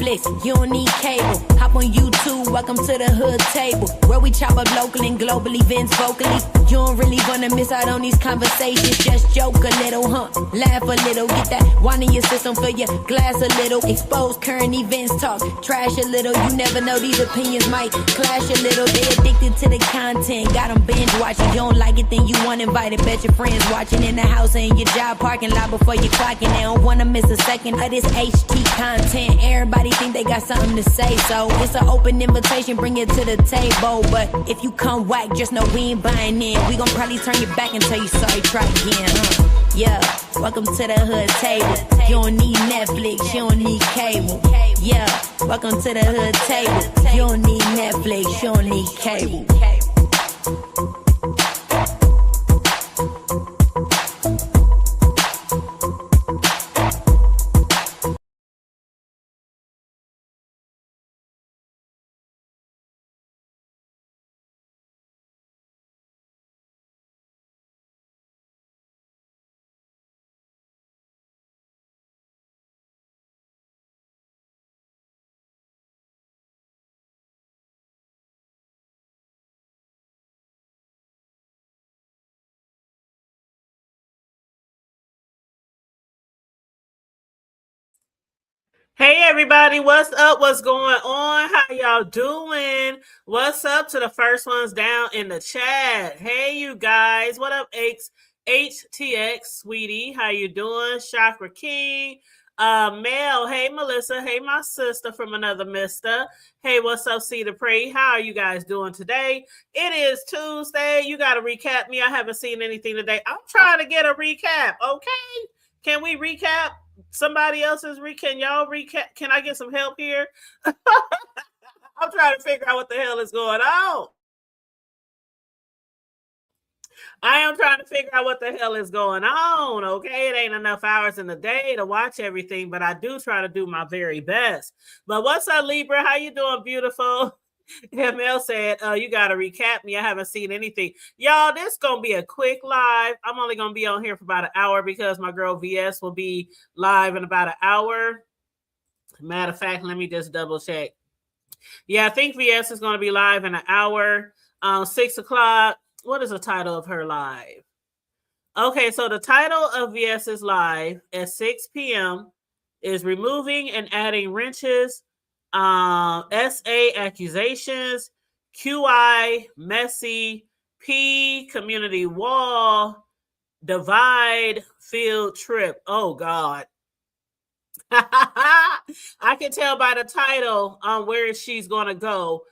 Netflix, you don't need cable. Hop on YouTube, welcome to the hood table, where we chop up local and global events vocally. You don't really wanna miss out on these conversations. Just joke a little, laugh a little, get that wine in your system, fill your glass a little. Expose current events, talk trash a little. You never know, these opinions might clash a little. They addicted to the content, got them binge watching. You don't like it, then you want invited. Bet your friends watching in the house or in your job parking lot before you clocking. They don't wanna miss a second of this HT content. Everybody think they got something to say, so it's an open invitation, bring it to the table. But if you come whack, just know we ain't buying in. We gon' probably turn your back and tell you sorry, try again. Yeah, welcome to the hood table. You don't need Netflix, you don't need cable. Yeah, welcome to the hood table. You don't need Netflix, you don't need cable. Hey everybody, what's up? What's going on? How y'all doing? What's up to the first ones down in the chat? Hey you guys, what up HTX sweetie? How you doing? Chakra King, Mel, hey Melissa, hey my sister from another mister. Hey, what's up, Cedar Prey? How are you guys doing today? It is Tuesday. You gotta recap me. I haven't seen anything today. I'm trying to get a recap, okay? Can we recap? Somebody else's can y'all recap? Can I get some help here? I'm trying to figure out what the hell is going on. I am trying to figure out what the hell is going on. Okay, it ain't enough hours in the day to watch everything, but I do try to do my very best. But what's up, Libra? How you doing, beautiful? ML said, you got to recap me. I haven't seen anything. Y'all, this going to be a quick live. I'm only going to be on here for about an hour because my girl VS will be live in about an hour. Matter of fact, let me just double check. Yeah, I think VS is going to be live in an hour. 6 o'clock. What is the title of her live? Okay, so the title of VS's live at 6 p.m. is Removing and Adding Wrenches, SA accusations, QI messy, P community wall, divide field trip. Oh God. I can tell by the title where she's gonna go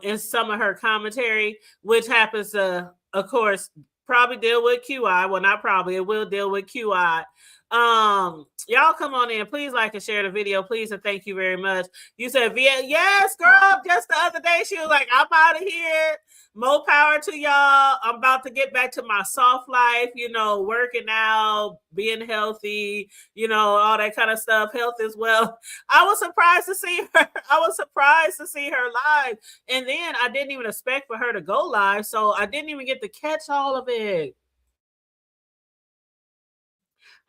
in some of her commentary, which happens to, of course, probably deal with QI. Well, not probably, it will deal with QI. Y'all come on in, please like and share the video, please, and thank you very much. You said yes, girl. Just the other day she was like, I'm out of here. More power to y'all. I'm about to get back to my soft life, working out, being healthy, all that kind of stuff, health as well. I was surprised to see her live, and then I didn't even expect for her to go live, so I didn't even get to catch all of it.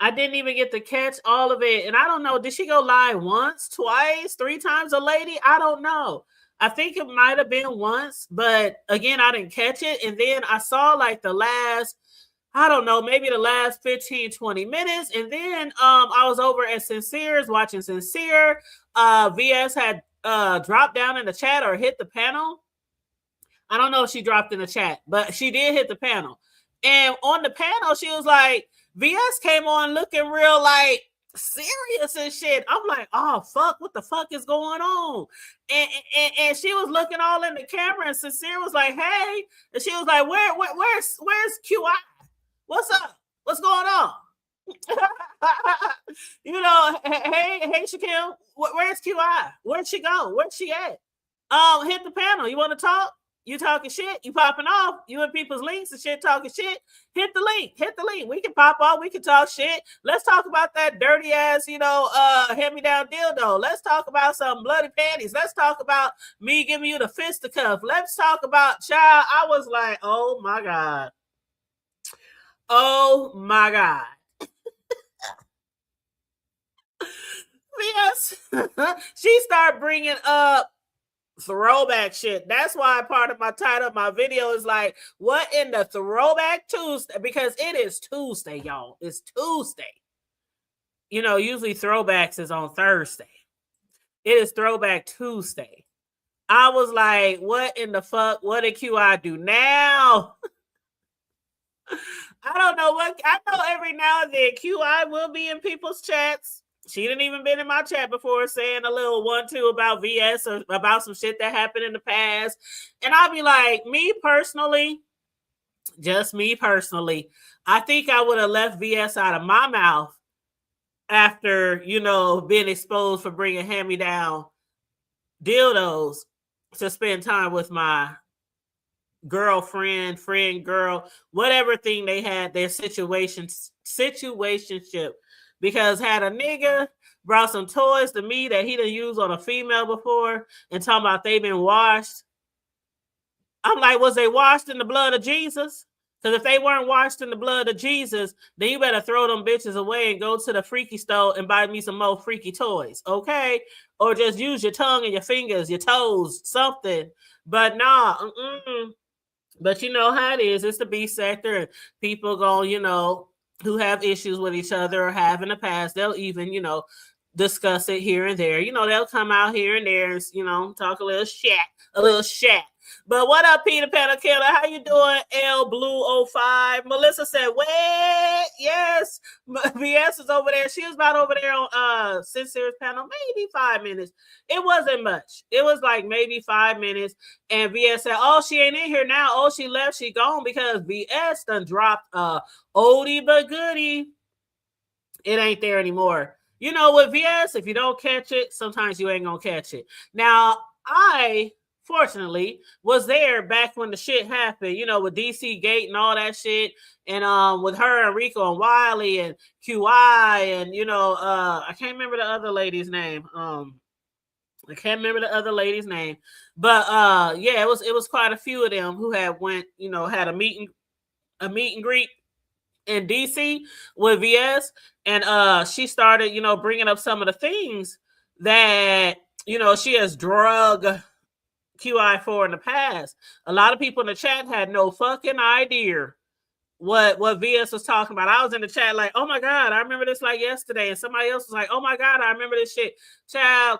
And I don't know, did she go live once, twice, 3 times, a lady? I don't know. I think it might have been once, but again, I didn't catch it. And then I saw like the last, I don't know, maybe the last 15, 20 minutes. And then I was over at Sincere's watching Sincere. VS had dropped down in the chat or hit the panel. I don't know if she dropped in the chat, but she did hit the panel. And on the panel, she was like, VS came on looking real like serious and shit. I'm like, oh fuck, what the fuck is going on? And she was looking all in the camera, and Sincere was like, hey, and she was like, where's QI? What's up? What's going on? Hey Shaquille, where's QI? Where'd she go? Where'd she at? Hit the panel. You want to talk? You talking shit? You popping off? You in people's links and shit talking shit? Hit the link. We can pop off. We can talk shit. Let's talk about that dirty ass, hand-me-down dildo. Let's talk about some bloody panties. Let's talk about me giving you the fisticuff. Let's talk about child. I was like, oh my God. Oh my God. VS, she started bringing up throwback shit. That's why part of my title of my video is like, what in the throwback Tuesday? Because it is Tuesday, y'all. It's Tuesday. You know, usually throwbacks is on Thursday. It is Throwback Tuesday. I was like, what in the fuck? What did QI do now? I don't know what. I know every now and then QI will be in people's chats. She didn't even been in my chat before saying a little 1-2 about VS or about some shit that happened in the past. And I'll be like, me personally, just me personally, I think I would have left VS out of my mouth after, you know, being exposed for bringing hand-me-down dildos to spend time with my girlfriend, friend, girl, whatever thing they had, their situationship. Because had a nigga brought some toys to me that he done used on a female before and talking about they been washed, I'm like, was they washed in the blood of Jesus? Because if they weren't washed in the blood of Jesus, then you better throw them bitches away and go to the freaky store and buy me some more freaky toys, okay? Or just use your tongue and your fingers, your toes, something. But nah, But you know how it is. It's the B sector. And people go, you know, who have issues with each other or have in the past, they'll even, you know, discuss it here and there. You know, they'll come out here and there and, you know, talk a little shit. But what up, Peter Pan Killer? How you doing, L Blue 05? Melissa said, wait, yes. VS is over there. She was about over there on Sincere's panel, maybe 5 minutes. It wasn't much. It was like maybe 5 minutes. And VS said, oh, she ain't in here now. Oh, she left. She gone because VS done dropped oldie but goodie. It ain't there anymore. You know, with VS, if you don't catch it, sometimes you ain't gonna catch it. Now, I fortunately was there back when the shit happened, you know, with DC Gate and all that shit, and with her and Rico and Wiley and QI and, you know, I can't remember the other lady's name. But yeah, it was quite a few of them who had went, you know, had a meet and greet in DC with VS, and she started, you know, bringing up some of the things that, you know, she has drug QI for in the past. A lot of people in the chat had no fucking idea what VS was talking about. I was in the chat like, oh my God, I remember this like yesterday. And somebody else was like, oh my God, I remember this shit. Child,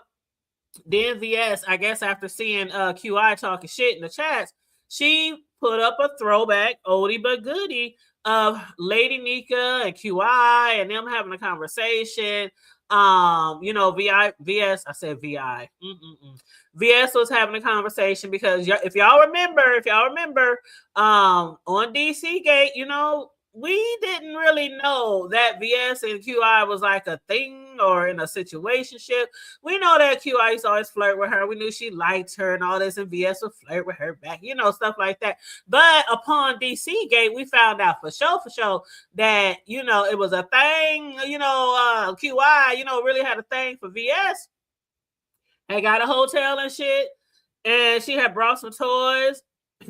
then VS, I guess after seeing QI talking shit in the chats, she put up a throwback oldie but goodie of Lady Nika and QI and them having a conversation. You know, VS, I said VI. VS was having a conversation because if y'all remember, on DC Gate, you know, we didn't really know that VS and QI was like a thing or in a situationship. We know that QI used to always flirt with her. We knew she liked her and all this, and VS would flirt with her back, you know, stuff like that. But upon DC Gate, we found out for sure that, you know, it was a thing, you know, QI, you know, really had a thing for VS. Had got a hotel and shit, and she had brought some toys,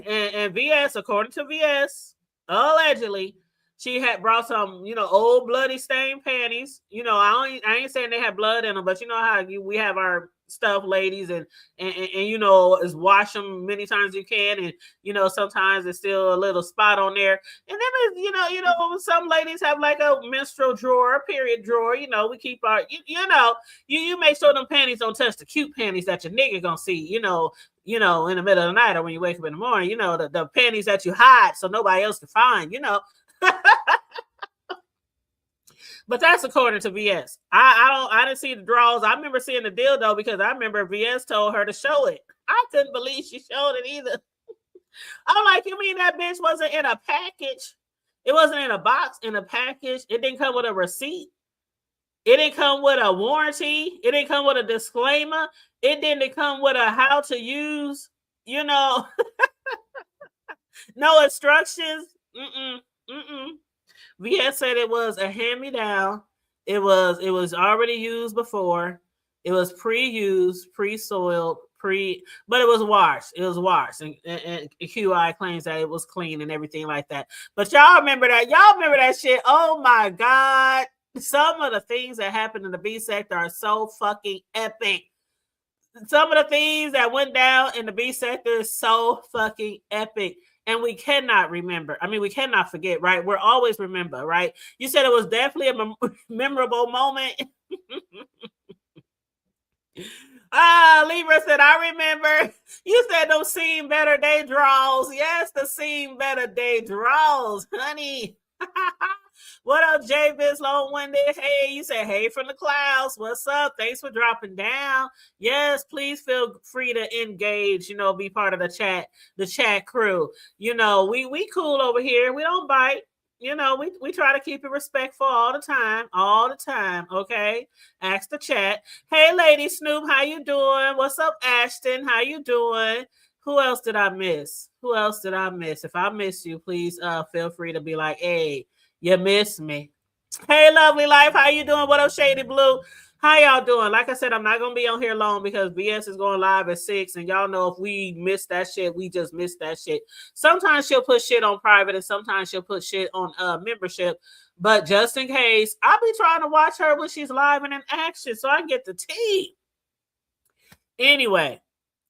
and VS, according to VS, allegedly, she had brought some, you know, old bloody stained panties. You know, I ain't saying they had blood in them, but you know how we have our stuff, ladies, and you know, is wash them many times as you can, and you know, sometimes there's still a little spot on there. And then, you know, some ladies have like a menstrual drawer, a period drawer. You know, we keep our, you know, you make sure them panties don't touch the cute panties that your nigga gonna see. You know, in the middle of the night or when you wake up in the morning. You know, the panties that you hide so nobody else can find. You know. But that's according to VS. I didn't see the draws. I remember seeing the dildo because I remember VS told her to show it. I couldn't believe she showed it either. I'm like, you mean that bitch wasn't in a package? It wasn't in a box, in a package. It didn't come with a receipt. It didn't come with a warranty. It didn't come with a disclaimer. It didn't come with a how to use, you know, no instructions. VS said it was a hand-me-down. It was already used before. It was pre-used, pre-soiled, but it was washed. It was washed. And QI claims that it was clean and everything like that. But y'all remember that? Y'all remember that shit? Oh my God. some of the things that happen in the B sector are so fucking epic. Some of the things that went down in the B sector is so fucking epic. And we cannot remember. I mean, we cannot forget, right? We're always remember, right? You said it was definitely a memorable moment. Libra said, I remember. You said those seen better day draws. Yes, the seen better day draws, honey. What up, Jay Biz Long Winded? Hey, you said, hey from the clouds. What's up? Thanks for dropping down. Yes, please feel free to engage, be part of the chat crew. We cool over here. We don't bite. We try to keep it respectful all the time, okay? Ask the chat. Hey, Lady Snoop, how you doing? What's up, Ashton? How you doing? Who else did I miss? If I miss you, please feel free to be like, hey, you missed me. Hey, Lovely Life, how you doing? What up, Shady Blue? How y'all doing? Like I said, I'm not going to be on here long because BS is going live at 6, and y'all know if we miss that shit, we just miss that shit. Sometimes she'll put shit on private, and sometimes she'll put shit on membership. But just in case, I'll be trying to watch her when she's live and in action so I can get the tea. Anyway,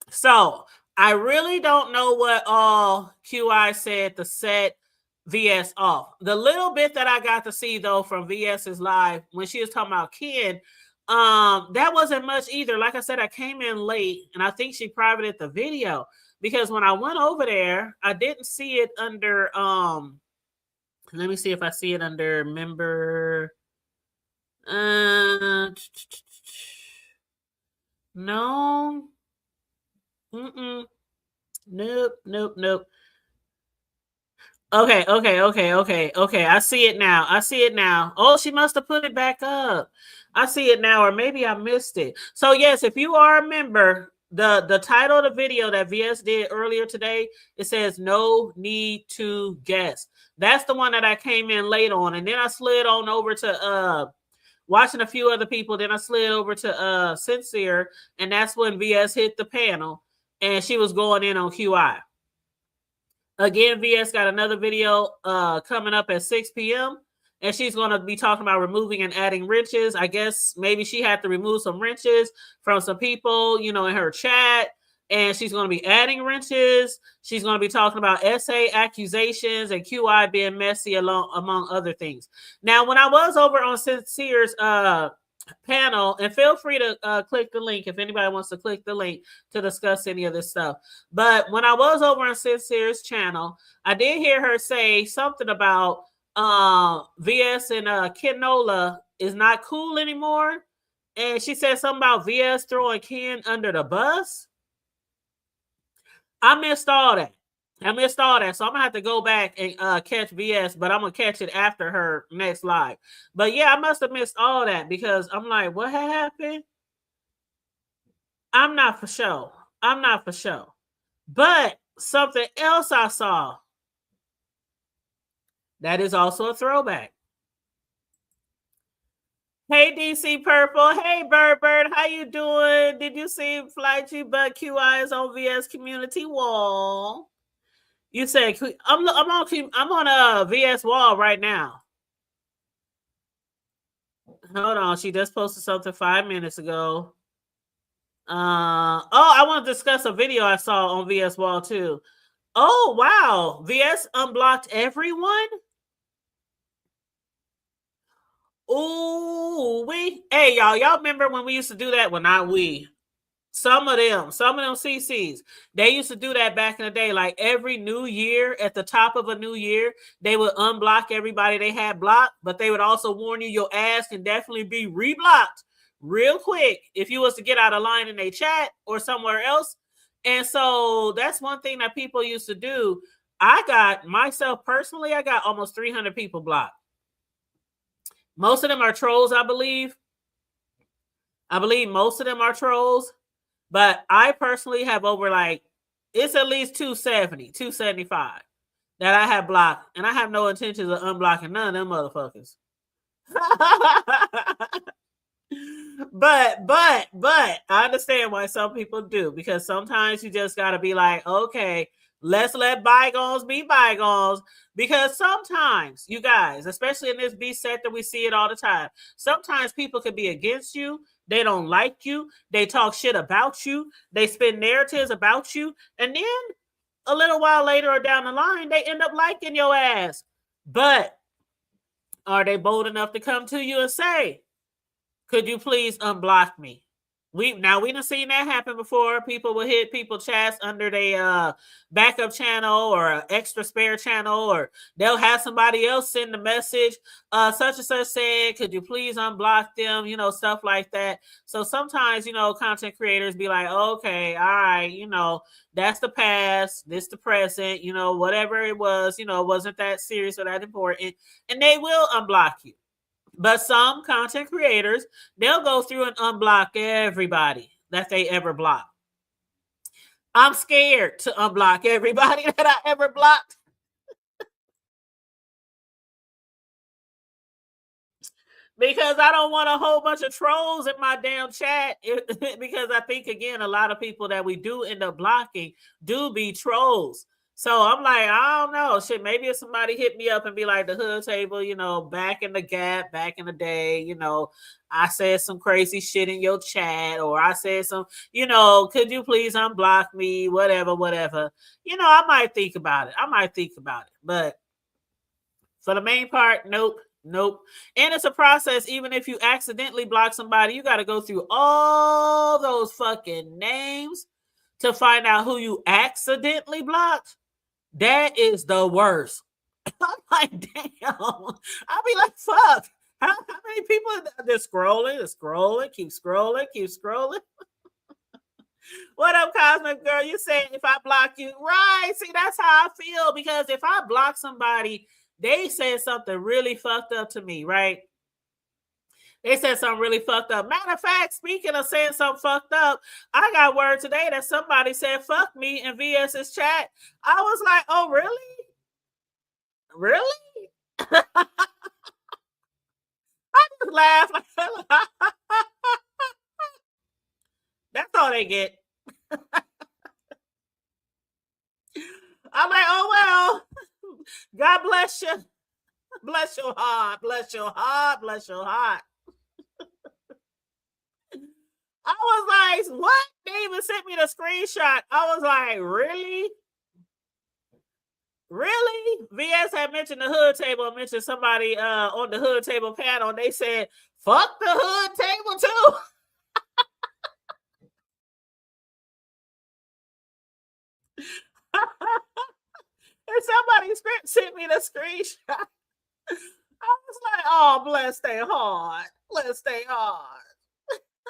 so I really don't know what all QI said to set VS off. The little bit that I got to see though from VS's live when she was talking about Ken, that wasn't much either. Like I said, I came in late and I think she privated the video because when I went over there, I didn't see it under let me see if I see it under member. No. Nope. Okay. I see it now. Oh, she must have put it back up. I see it now, or maybe I missed it. So yes, if you are a member, the title of the video that VS did earlier today, it says no need to guess. That's the one that I came in late on, and then I slid on over to watching a few other people. Then I slid over to Sincere, and that's when VS hit the panel, and she was going in on QI. Again, VS got another video coming up at 6 p.m. and she's going to be talking about removing and adding wrenches. I guess maybe she had to remove some wrenches from some people, in her chat, and she's going to be adding wrenches. She's going to be talking about SA accusations and QI being messy among other things. Now, when I was over on Sincere's panel, and feel free to click the link if anybody wants to click the link to discuss any of this stuff. But when I was over on Sincere's channel, I did hear her say something about VS and Kenola is not cool anymore. And she said something about VS throwing Ken under the bus. I missed all that. So I'm going to have to go back and catch VS, but I'm going to catch it after her next live. But yeah, I must have missed all that because I'm like, what had happened? I'm not for sure. But something else I saw that is also a throwback. Hey, DC Purple. Hey, Bird. How you doing? Did you see Fly G But QI is on VS community wall? You said I'm on a VS wall right now. Hold on, she just posted something 5 minutes ago. I want to discuss a video I saw on VS wall too. Oh wow, VS unblocked everyone. Ooh, hey y'all remember when we used to do that? Well, not we. Some of them CCs, they used to do that back in the day. Like every new year, at the top of a new year, they would unblock everybody they had blocked, but they would also warn you your ass can definitely be reblocked real quick if you was to get out of line in a chat or somewhere else. And so that's one thing that people used to do. I got almost 300 people blocked. Most of them are trolls, I believe. Most of them are trolls. But I personally have over it's at least 270, 275 that I have blocked. And I have no intentions of unblocking none of them motherfuckers. but I understand why some people do. Because sometimes you just got to be like, okay, Let's let bygones be bygones, because sometimes, you guys, especially in this B sector, we see it all the time. Sometimes people could be against you. They don't like you. They talk shit about you. They spin narratives about you. And then a little while later or down the line, they end up liking your ass. But are they bold enough to come to you and say, could you please unblock me? We done seen that happen before. People will hit people chats under their backup channel or an extra spare channel, or they'll have somebody else send a message, such and such said, could you please unblock them? Stuff like that. So sometimes, content creators be like, okay, all right, that's the past, this the present, whatever it was, it wasn't that serious or that important, and they will unblock you. But some content creators, they'll go through and unblock everybody that they ever blocked. I'm scared to unblock everybody that I ever blocked. Because I don't want a whole bunch of trolls in my damn chat. Because I think, again, a lot of people that we do end up blocking do be trolls. So I'm like, I don't know. Shit, maybe if somebody hit me up and be like, the hood table, back in the gap, back in the day, I said some crazy shit in your chat, or I said some, could you please unblock me? Whatever. I might think about it. But for the main part, nope. And it's a process. Even if you accidentally block somebody, you got to go through all those fucking names to find out who you accidentally blocked. That is the worst. I'm like, damn. I'll be like, fuck. How many people are just scrolling, keep scrolling? What up, Cosmic Girl? You saying if I block you, right? See, that's how I feel, because if I block somebody, they said something really fucked up to me, right? They said something really fucked up. Matter of fact, speaking of saying something fucked up, I got word today that somebody said fuck me in VS's chat. I was like, oh, really? Really? I just laughed. That's all they get. I'm like, oh, well, God bless you. Bless your heart. Bless your heart. Bless your heart. I was like, what? They even sent me the screenshot. I was like, really? Really? VS had mentioned the hood table, mentioned somebody on the hood table panel, and they said, fuck the hood table too. And somebody sent me the screenshot. I was like, oh, bless their heart. Bless their heart.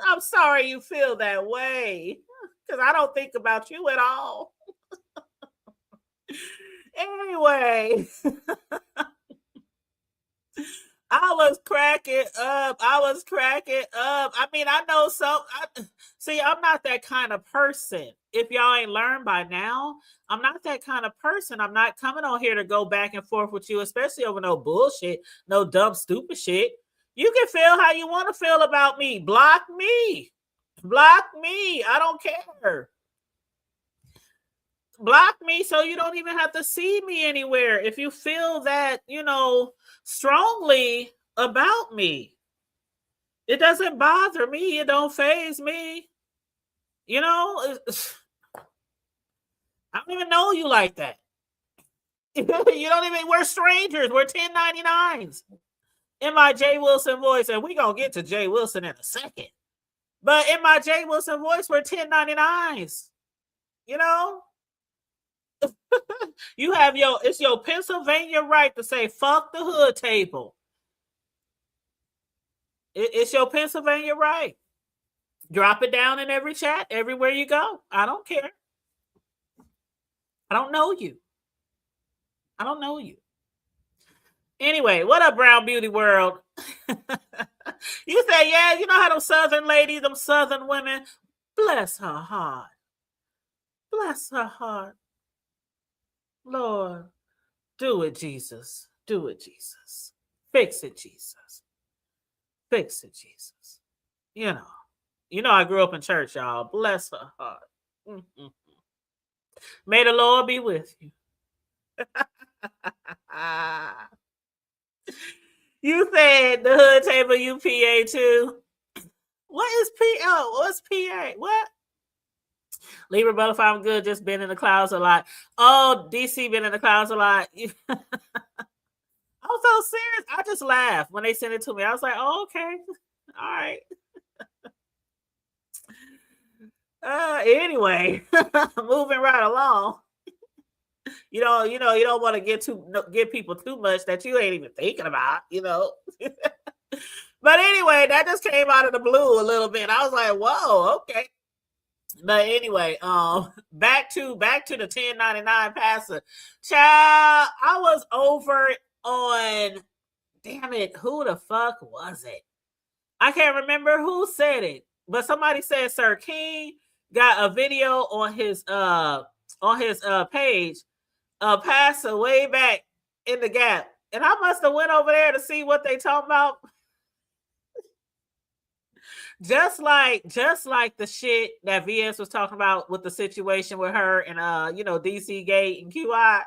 I'm sorry you feel that way, because I don't think about you at all. Anyway, I was cracking up. I mean, I know see, I'm not that kind of person. If y'all ain't learned by now, I'm not that kind of person. I'm not coming on here to go back and forth with you, especially over no bullshit, no dumb, stupid shit. You can feel how you want to feel about me. Block me. Block me. I don't care. Block me so you don't even have to see me anywhere if you feel that, strongly about me. It doesn't bother me. It don't faze me. I don't even know you like that. You don't even, we're strangers. We're 1099s. In my Jay Wilson voice, and we're going to get to Jay Wilson in a second. But in my Jay Wilson voice, we're 1099s. You have it's your Pennsylvania right to say fuck the hood table. It's your Pennsylvania right. Drop it down in every chat, everywhere you go. I don't care. I don't know you. Anyway, what up, Brown Beauty World? You say, yeah, you know how them Southern ladies, them Southern women, bless her heart. Bless her heart. Lord, do it, Jesus. Do it, Jesus. Fix it, Jesus. Fix it, Jesus. I grew up in church, y'all. Bless her heart. Mm-hmm. May the Lord be with you. You said the hood table UPA too. What is PO? What's PA? What? Libra butterfly, I'm good. Just been in the clouds a lot. Oh, DC been in the clouds a lot. I was so serious. I just laughed when they sent it to me. I was like, oh, okay. All right. Anyway, moving right along. You don't want to get people too much that you ain't even thinking about, But anyway, that just came out of the blue a little bit. I was like, whoa, okay. But anyway, back to the 1099 passer. Child, I was over on, damn it, who the fuck was it? I can't remember who said it, but somebody said Sir King got a video on his page, passer way back in the gap. And I must have went over there to see what they talking about. Just like the shit that VS was talking about with the situation with her and DC Gate and QI,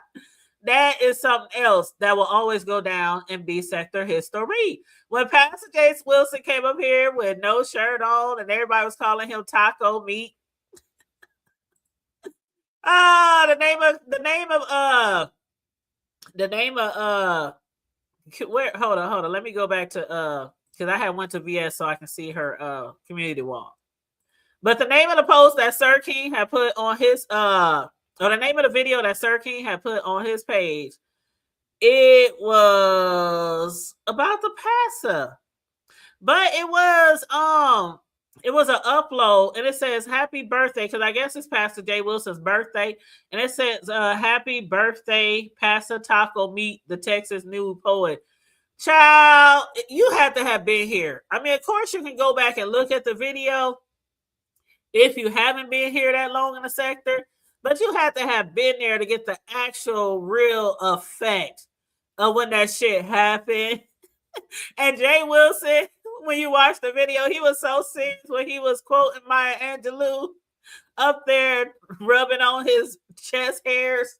that is something else that will always go down and be sector history. When Pastor Jace Wilson came up here with no shirt on and everybody was calling him taco meat. The name of where, hold on, let me go back to because I had went to VS so I can see her community wall. But the name of the post that Sir King had put on his or the name of the video that Sir King had put on his page, it was about the passer. But it was an upload and it says happy birthday, because I guess it's Pastor Jay Wilson's birthday, and it says happy birthday, Pastor Taco Meat, the Texas New Poet. Child, you have to have been here. I mean, of course you can go back and look at the video if you haven't been here that long in the sector, but you have to have been there to get the actual real effect of when that shit happened. And Jay Wilson, when you watch the video, he was so serious when he was quoting Maya Angelou up there, rubbing on his chest hairs,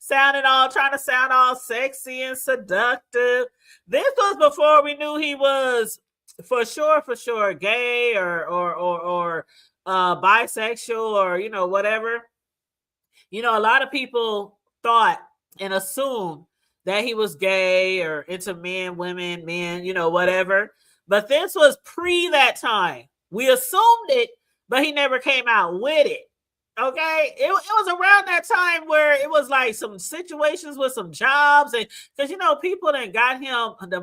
trying to sound all sexy and seductive. This was before we knew he was for sure gay or bisexual or whatever. A lot of people thought and assumed that he was gay or into men, women, men, whatever. But this was pre that time. We assumed it, but he never came out with it. Okay, it was around that time where it was like some situations with some jobs, and because people done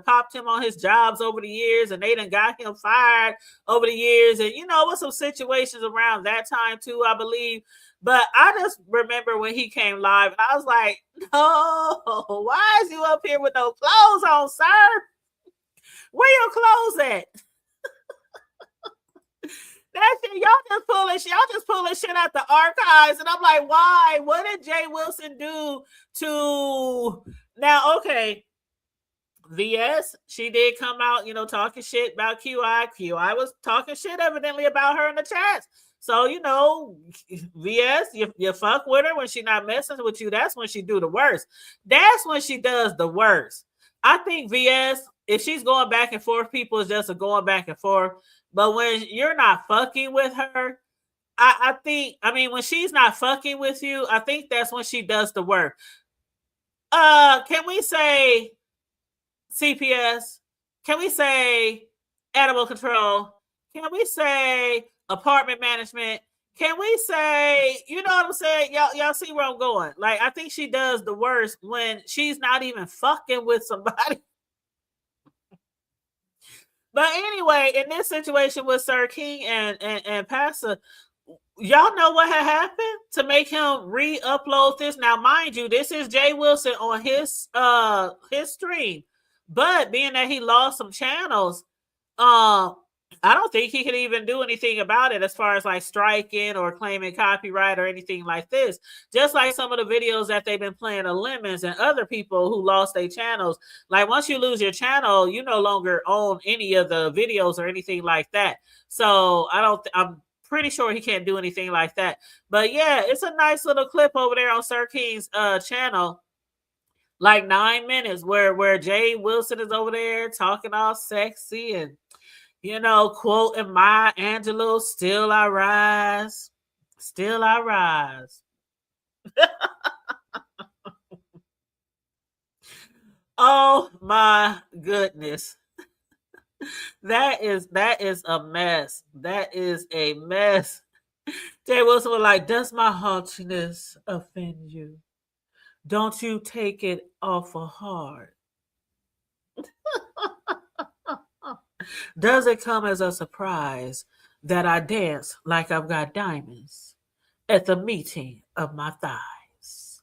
popped him on his jobs over the years, and they done got him fired over the years, and with some situations around that time too, I believe. But I just remember when he came live, and I was like, "No, why is you up here with no clothes on, sir? Where your clothes at?" That shit, y'all just pulling shit out the archives, and I'm like, why? What did Jay Wilson do to now? Okay, VS, she did come out, talking shit about QI. QI was talking shit evidently about her in the chats. So VS, you fuck with her when she not messing with you. That's when she do the worst. That's when she does the worst. I think VS, if she's going back and forth, people is just going back and forth. But when you're not fucking with her, I think, when she's not fucking with you, I think that's when she does the work. Can we say CPS? Can we say animal control? Can we say apartment management? Can we say, you know what I'm saying? Y'all see where I'm going. Like, I think she does the worst when she's not even fucking with somebody. But anyway, in this situation with Sir King and Pastor, y'all know what had happened to make him re-upload this. Now, mind you, this is Jay Wilson on his stream, but being that he lost some channels, I don't think he could even do anything about it as far as like striking or claiming copyright or anything like this. Just like some of the videos that they've been playing of Lemons and other people who lost their channels. Like once you lose your channel, you no longer own any of the videos or anything like that. So I'm pretty sure he can't do anything like that. But yeah, it's a nice little clip over there on Sir King's channel, like 9 minutes, where Jay Wilson is over there talking all sexy and, you know, quoting Maya Angelou, "Still I rise, still I rise." Oh my goodness. That is a mess. That is a mess. Jay Wilson was like, "Does my haughtiness offend you? Don't you take it awful hard. Does it come as a surprise that I dance like I've got diamonds at the meeting of my thighs?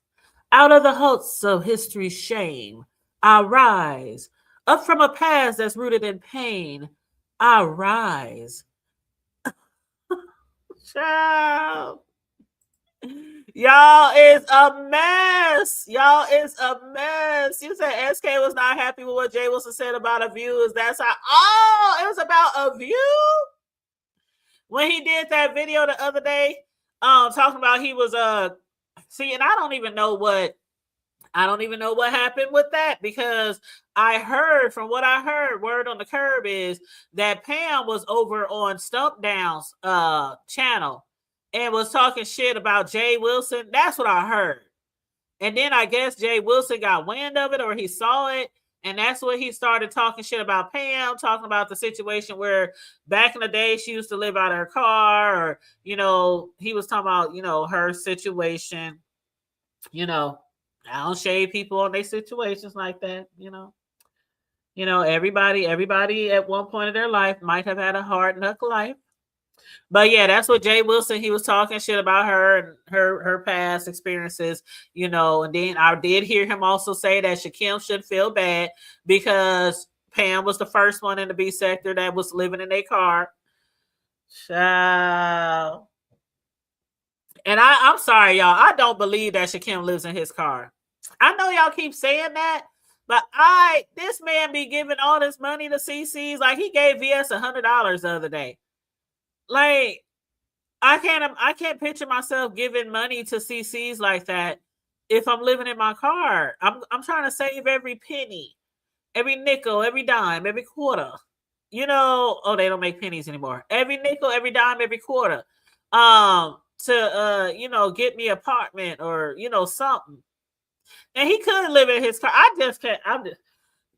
Out of the hulks of history's shame, I rise. Up from a past that's rooted in pain, I rise." Child. Y'all is a mess. Y'all is a mess. You said SK was not happy with what Jay Wilson said about A View. Is that's how? Oh, it was about A View when he did that video the other day, talking about he was see, and I don't even know what happened with that, because I heard, from what I heard, word on the curb is that Pam was over on Stump Down's channel and was talking shit about Jay Wilson. That's what I heard. And then I guess Jay Wilson got wind of it, or he saw it, and that's when he started talking shit about Pam, talking about the situation where back in the day she used to live out of her car, or, you know, he was talking about, you know, her situation. You know, I don't shade people on their situations like that, you know. You know, everybody at one point of their life might have had a hard knock life. But yeah, that's what Jay Wilson, he was talking shit about her and her past experiences, you know. And then I did hear him also say that Shakim should feel bad because Pam was the first one in the B sector that was living in their car. Child. And I'm sorry, y'all. I don't believe that Shakim lives in his car. I know y'all keep saying that, but this man be giving all this money to CCs. Like, he gave VS $100 the other day. Like, I can't picture myself giving money to CCs like that if I'm living in my car. I'm trying to save every penny, every nickel, every dime, every quarter. You know, oh, they don't make pennies anymore. Every nickel, every dime, every quarter. To you know, get me an apartment or, you know, something. And he could live in his car. I just can't.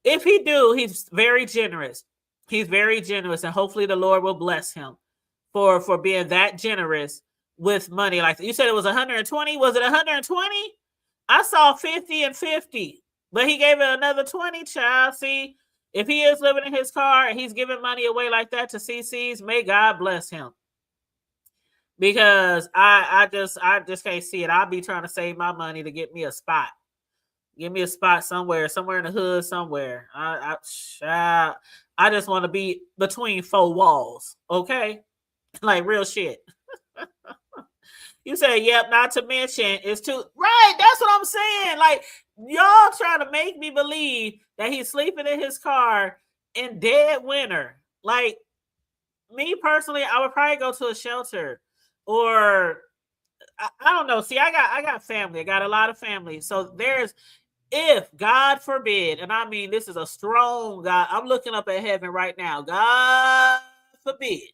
If he do, he's very generous. He's very generous, and hopefully the Lord will bless him for being that generous with money. Like you said, it was 120. Was it 120? I saw 50 and 50, but he gave it another 20. Child, see, if he is living in his car and he's giving money away like that to CCs, may God bless him. Because I just can't see it. I'll be trying to save my money to get me a spot. Give me a spot somewhere in the hood somewhere. I just want to be between four walls, okay? Like, real shit. You say, yep, not to mention it's too right. That's what I'm saying. Like, y'all trying to make me believe that he's sleeping in his car in dead winter. Like, me personally, I would probably go to a shelter, or I don't know. See, I got family. I got a lot of family. So if God forbid, and I mean, this is a strong God, I'm looking up at heaven right now. God forbid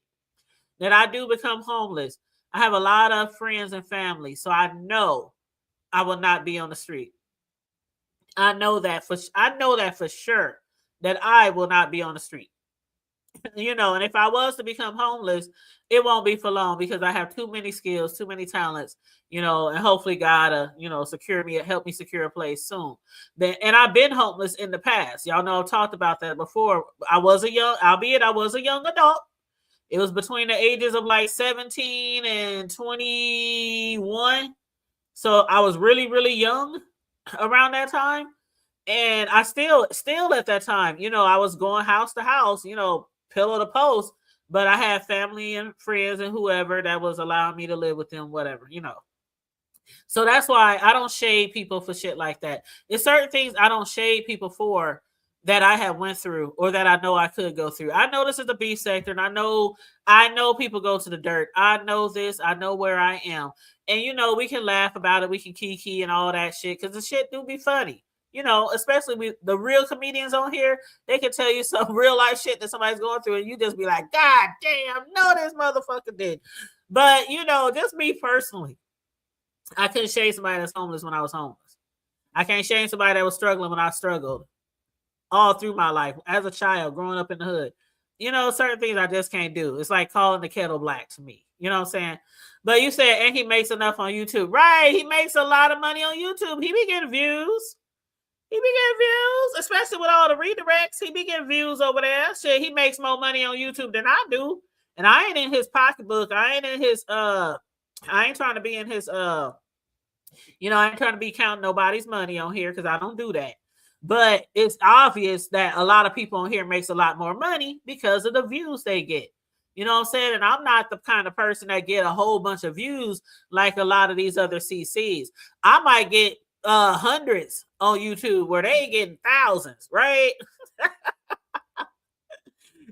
that I do become homeless. I have a lot of friends and family, so I know I will not be on the street. I know that for sure, that I will not be on the street. You know, and if I was to become homeless, it won't be for long, because I have too many skills, too many talents, you know, and hopefully God, you know, help me secure a place soon. And I've been homeless in the past. Y'all know I've talked about that before. I was a young adult. It was between the ages of like 17 and 21. So I was really, really young around that time. And I still at that time, you know, I was going house to house, you know, pillow to post, but I had family and friends and whoever that was allowing me to live with them, whatever, you know. So that's why I don't shade people for shit like that. It's certain things I don't shade people for, that I have went through or that I know I could go through. I know this is the B sector, and I know people go to the dirt. I know this. I know where I am. And we can laugh about it. We can kiki and all that shit because the shit do be funny. Especially with the real comedians on here, they can tell you some real life shit that somebody's going through, and you just be like, God damn, no, this motherfucker did. But just me personally, I couldn't shame somebody that's homeless when I was homeless. I can't shame somebody that was struggling when I struggled all through my life as a child growing up in the hood. Certain things I just can't do. It's like calling the kettle black to me. You know what I'm saying? But you said, and he makes enough on YouTube. Right. He makes a lot of money on YouTube. He be getting views. Especially with all the redirects. He be getting views over there. Shit, he makes more money on YouTube than I do. And I ain't in his pocketbook. I ain't in his, I ain't trying to be in his, I ain't trying to be counting nobody's money on here because I don't do that. But it's obvious that a lot of people on here makes a lot more money because of the views they get. You know what I'm saying? And I'm not the kind of person that get a whole bunch of views like a lot of these other CCs. I might get hundreds on YouTube where they getting thousands, right?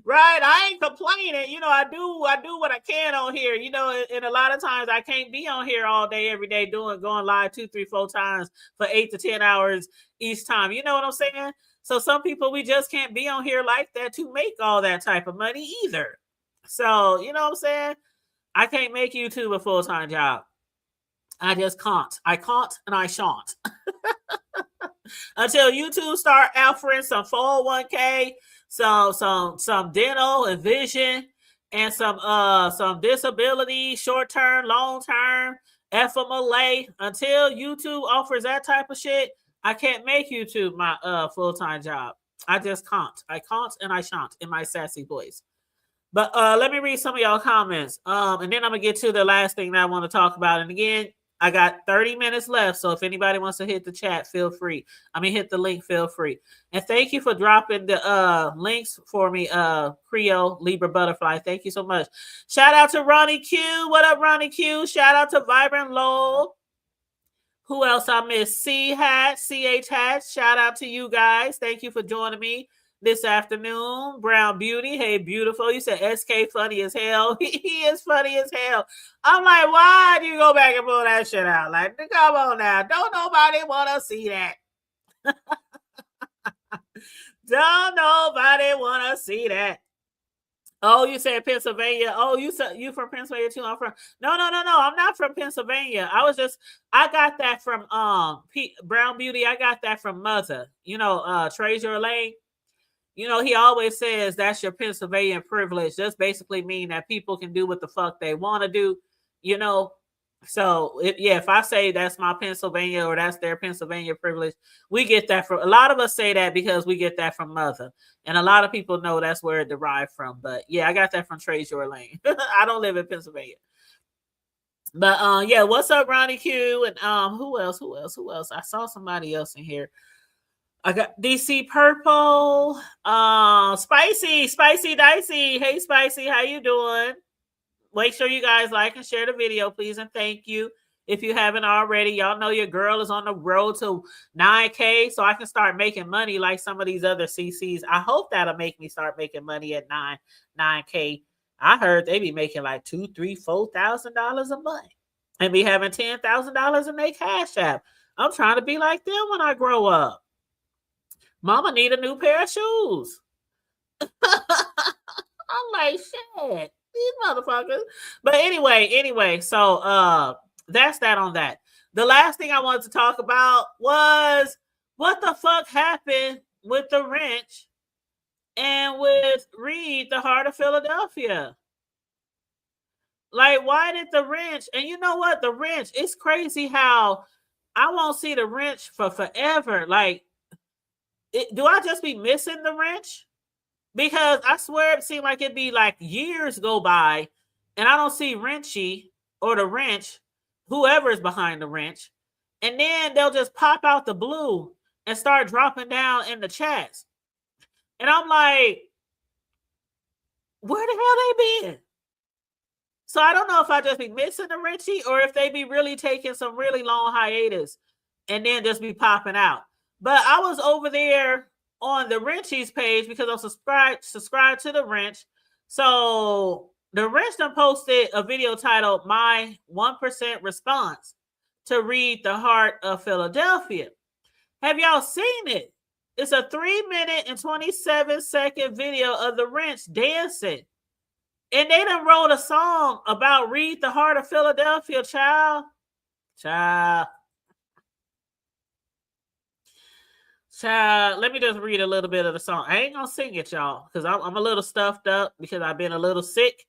Right. I ain't complaining. I do what I can on here, and a lot of times I can't be on here all day, every day going live 2, 3, 4 times for 8 to 10 hours each time. You know what I'm saying? So some people, we just can't be on here like that to make all that type of money either. So, you know what I'm saying? I can't make YouTube a full-time job. I just can't. I can't and I shan't. Until YouTube start offering some 401k, some dental and vision, and some disability, short-term, long-term, FMLA. Until YouTube offers that type of shit, I can't make YouTube my full-time job. I just can't. I can't and I shan't in my sassy voice. But let me read some of y'all comments. And then I'm gonna get to the last thing that I want to talk about. And again, I got 30 minutes left, so if anybody wants to hit the chat, feel free. Hit the link, feel free. And thank you for dropping the links for me, Creole, Libra Butterfly. Thank you so much. Shout out to Ronnie Q. What up, Ronnie Q? Shout out to Vibrant Lowell. Who else I missed? CH Hat. Shout out to you guys. Thank you for joining me this afternoon. Brown Beauty. Hey, beautiful. You said SK funny as hell. He is funny as hell. I'm like, why do you go back and pull that shit out? Like, come on now. Don't nobody want to see that. Don't nobody want to see that. Oh, you said Pennsylvania. Oh, you from Pennsylvania too? I'm from. No. I'm not from Pennsylvania. I got that from Brown Beauty. I got that from Mother. Treasure Lane. He always says that's your Pennsylvania privilege. Just basically mean that people can do what the fuck they want to do, So if I say that's my Pennsylvania or that's their Pennsylvania privilege, we get that from a lot of us say that because we get that from Mother. And a lot of people know that's where it derived from. But yeah, I got that from Treasure Lane. I don't live in Pennsylvania. But what's up, Ronnie Q? And who else? I saw somebody else in here. I got DC Purple, Spicy Dicey. Hey, Spicy, how you doing? Make sure you guys like and share the video, please, and thank you. If you haven't already, y'all know your girl is on the road to 9K, so I can start making money like some of these other CCs. I hope that'll make me start making money at 9K. I heard they be making like $2,000, $3,000, $4,000 a month and be having $10,000 in their Cash App. I'm trying to be like them when I grow up. Mama need a new pair of shoes. I'm like, shit, these motherfuckers. But anyway, so that's that on that. The last thing I wanted to talk about was what the fuck happened with the wrench and with Reed, the Heart of Philadelphia. Like, why did the wrench? And you know what? The wrench, it's crazy how I won't see the wrench for forever. Like, do I just be missing the wrench? Because I swear it seemed like it'd be like years go by and I don't see Wrenchy or the wrench, whoever is behind the wrench. And then they'll just pop out the blue and start dropping down in the chats. And I'm like, where the hell they been? So I don't know if I just be missing the Wrenchy or if they be really taking some really long hiatus and then just be popping out. But I was over there on the Wrenchies page because I'm subscribed to the Wrench. So the Wrench done posted a video titled "My 1% Response to Read the Heart of Philadelphia." Have y'all seen it? It's a 3-minute and 27-second video of the Wrench dancing. And they done wrote a song about Read the Heart of Philadelphia, child. Child. Child, let me just read a little bit of the song. I ain't gonna sing it, y'all, because I'm a little stuffed up because I've been a little sick.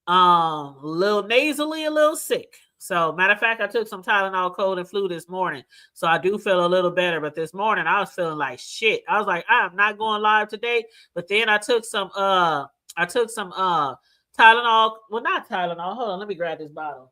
A little nasally, a little sick. So, matter of fact, I took some Tylenol cold and flu this morning. So I do feel a little better. But this morning I was feeling like shit. I was like, I'm not going live today. But then I took some Tylenol. Well, not Tylenol. Hold on, let me grab this bottle.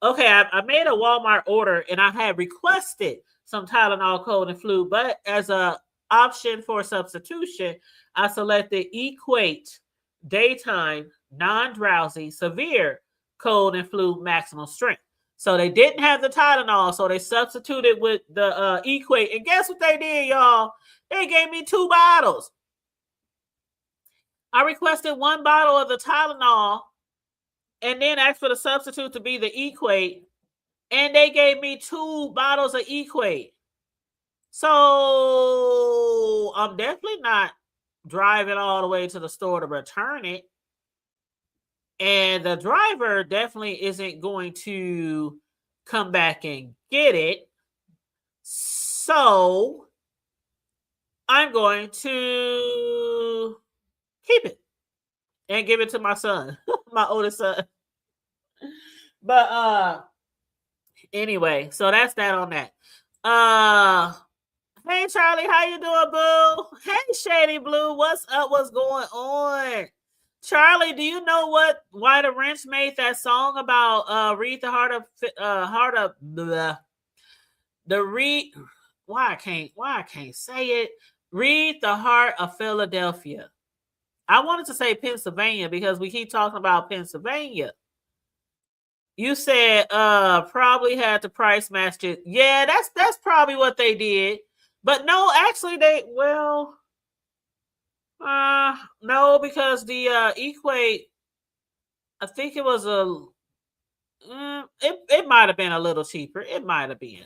Okay, I made a Walmart order and I had requested some Tylenol cold and flu, but as a option for substitution, I selected Equate daytime non-drowsy severe cold and flu maximum strength. So they didn't have the Tylenol, so they substituted with the Equate. And guess what they did, y'all? They gave me 2 bottles. I requested 1 bottle of the Tylenol and then asked for the substitute to be the Equate. And they gave me 2 bottles of Equate. So I'm definitely not driving all the way to the store to return it. And the driver definitely isn't going to come back and get it. So I'm going to keep it and give it to my son, my oldest son. But anyway, so that's that on that. Hey Charlie, how you doing, boo? Hey Shady Blue, what's up? What's going on? Charlie, do you know why the Wrench made that song about read the heart of why I can't say it? Read the Heart of Philadelphia. I wanted to say Pennsylvania because we keep talking about Pennsylvania. You said probably had the price matched it. Yeah, that's probably what they did. But no, actually no, because the Equate, I think it was it might have been a little cheaper. It might have been.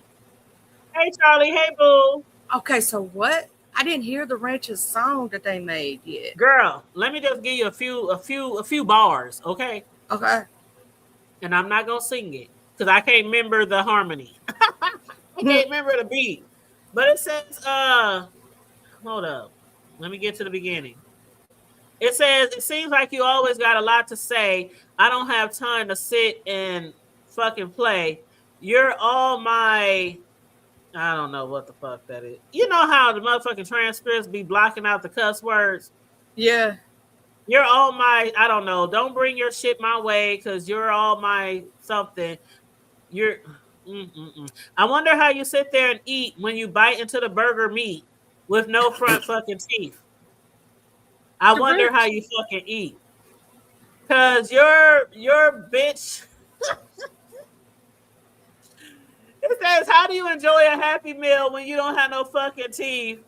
Hey Charlie, hey boo. Okay, so what? I didn't hear the Wrench's song that they made yet. Girl, let me just give you a few bars, okay? Okay. And I'm not gonna sing it because I can't remember the harmony. I can't remember the beat. But it says, hold up. Let me get to the beginning. It says, it seems like you always got a lot to say. I don't have time to sit and fucking play. You're all my, I don't know what the fuck that is. You know how the motherfucking transcripts be blocking out the cuss words? Yeah. You're all my, I don't know. Don't bring your shit my way because you're all my something. You're, I wonder how you sit there and eat when you bite into the burger meat with no front fucking teeth. I wonder how you fucking eat. Cause you're bitch. It says, how do you enjoy a Happy Meal when you don't have no fucking teeth?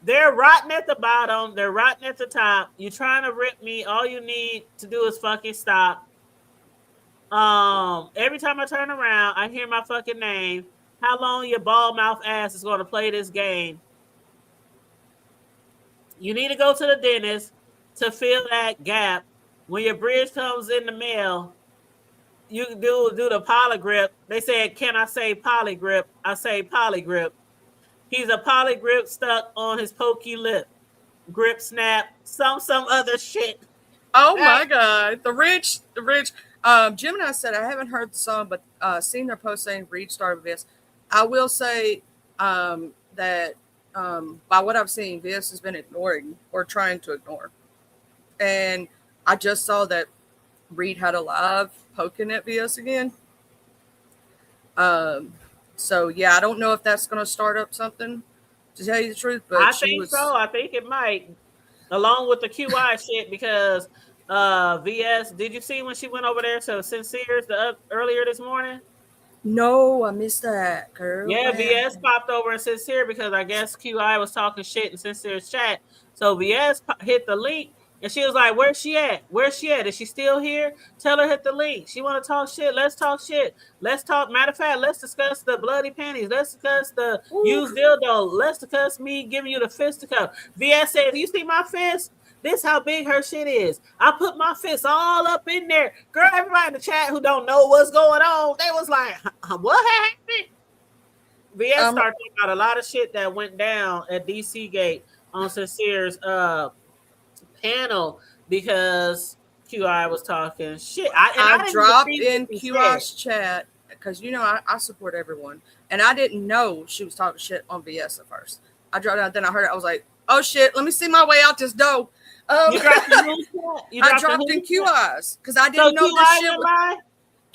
They're rotten at the bottom. They're rotten at the top. You're trying to rip me. All you need to do is fucking stop. Every time I turn around, I hear my fucking name. How long your bald mouth ass is going to play this game? You need to go to the dentist to fill that gap. When your bridge comes in the mail, you can do the polygrip. They said, can I say polygrip? I say polygrip. He's a polygrip stuck on his pokey lip. Grip snap, some other shit. Oh my God. The Wrench. Gemini said, I haven't heard the song, but seen their post saying Reed started this. I will say that by what I've seen, Viz has been ignoring or trying to ignore. And I just saw that Reed had a live poking at Viz again. So yeah, I don't know if that's going to start up something, to tell you the truth. But I think so. I think it might, along with the QI shit, because VS. Did you see when she went over there to Sincere's earlier this morning? No, I missed that, girl. Yeah, VS popped over and Sincere because I guess QI was talking shit in Sincere's chat. So VS hit the link and she was like, "Where's she at? Where's she at? Is she still here? Tell her hit the link. She want to talk shit. Let's talk shit. Let's talk. Matter of fact, let's discuss the bloody panties. Let's discuss the used dildo. Let's discuss me giving you the fisticuff." VS said, "You see my fist? This how big her shit is. I put my fist all up in there." Girl, everybody in the chat who don't know what's going on, they was like, "What happened?" VS started talking about a lot of shit that went down at DC Gate on Sincere's panel because QI was talking shit. I dropped in QI's chat because I support everyone, and I didn't know she was talking shit on VS at first. I dropped out, then I heard it. I was like, "Oh shit, let me see my way out this door." You dropped I dropped in QI's because I didn't know this shit.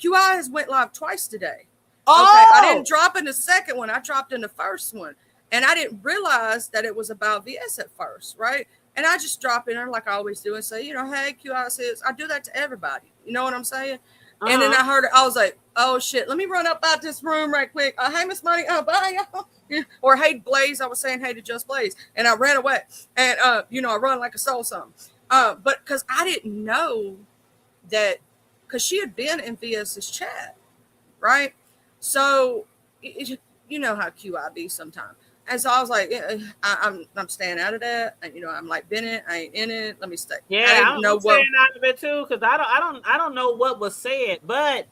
QI has went live twice today. Oh, okay. I didn't drop in the second one. I dropped in the first one, and I didn't realize that it was about VS at first, right? And I just drop in there like I always do and say, "Hey, QI says," I do that to everybody. You know what I'm saying? And then I heard it. I was like, "Oh shit, let me run up out this room right quick. Hey, Miss Money, bye." Or hey, Blaze. I was saying hey to Just Blaze, and I ran away. And I run like I stole something. But because I didn't know that, because she had been in VS's chat, right? So you know how QI be sometimes. And so I was like, I'm staying out of that. And, I'm like, been it, I ain't in it. Let me stay. Yeah, I'm staying out of it too, because I don't know what was said, but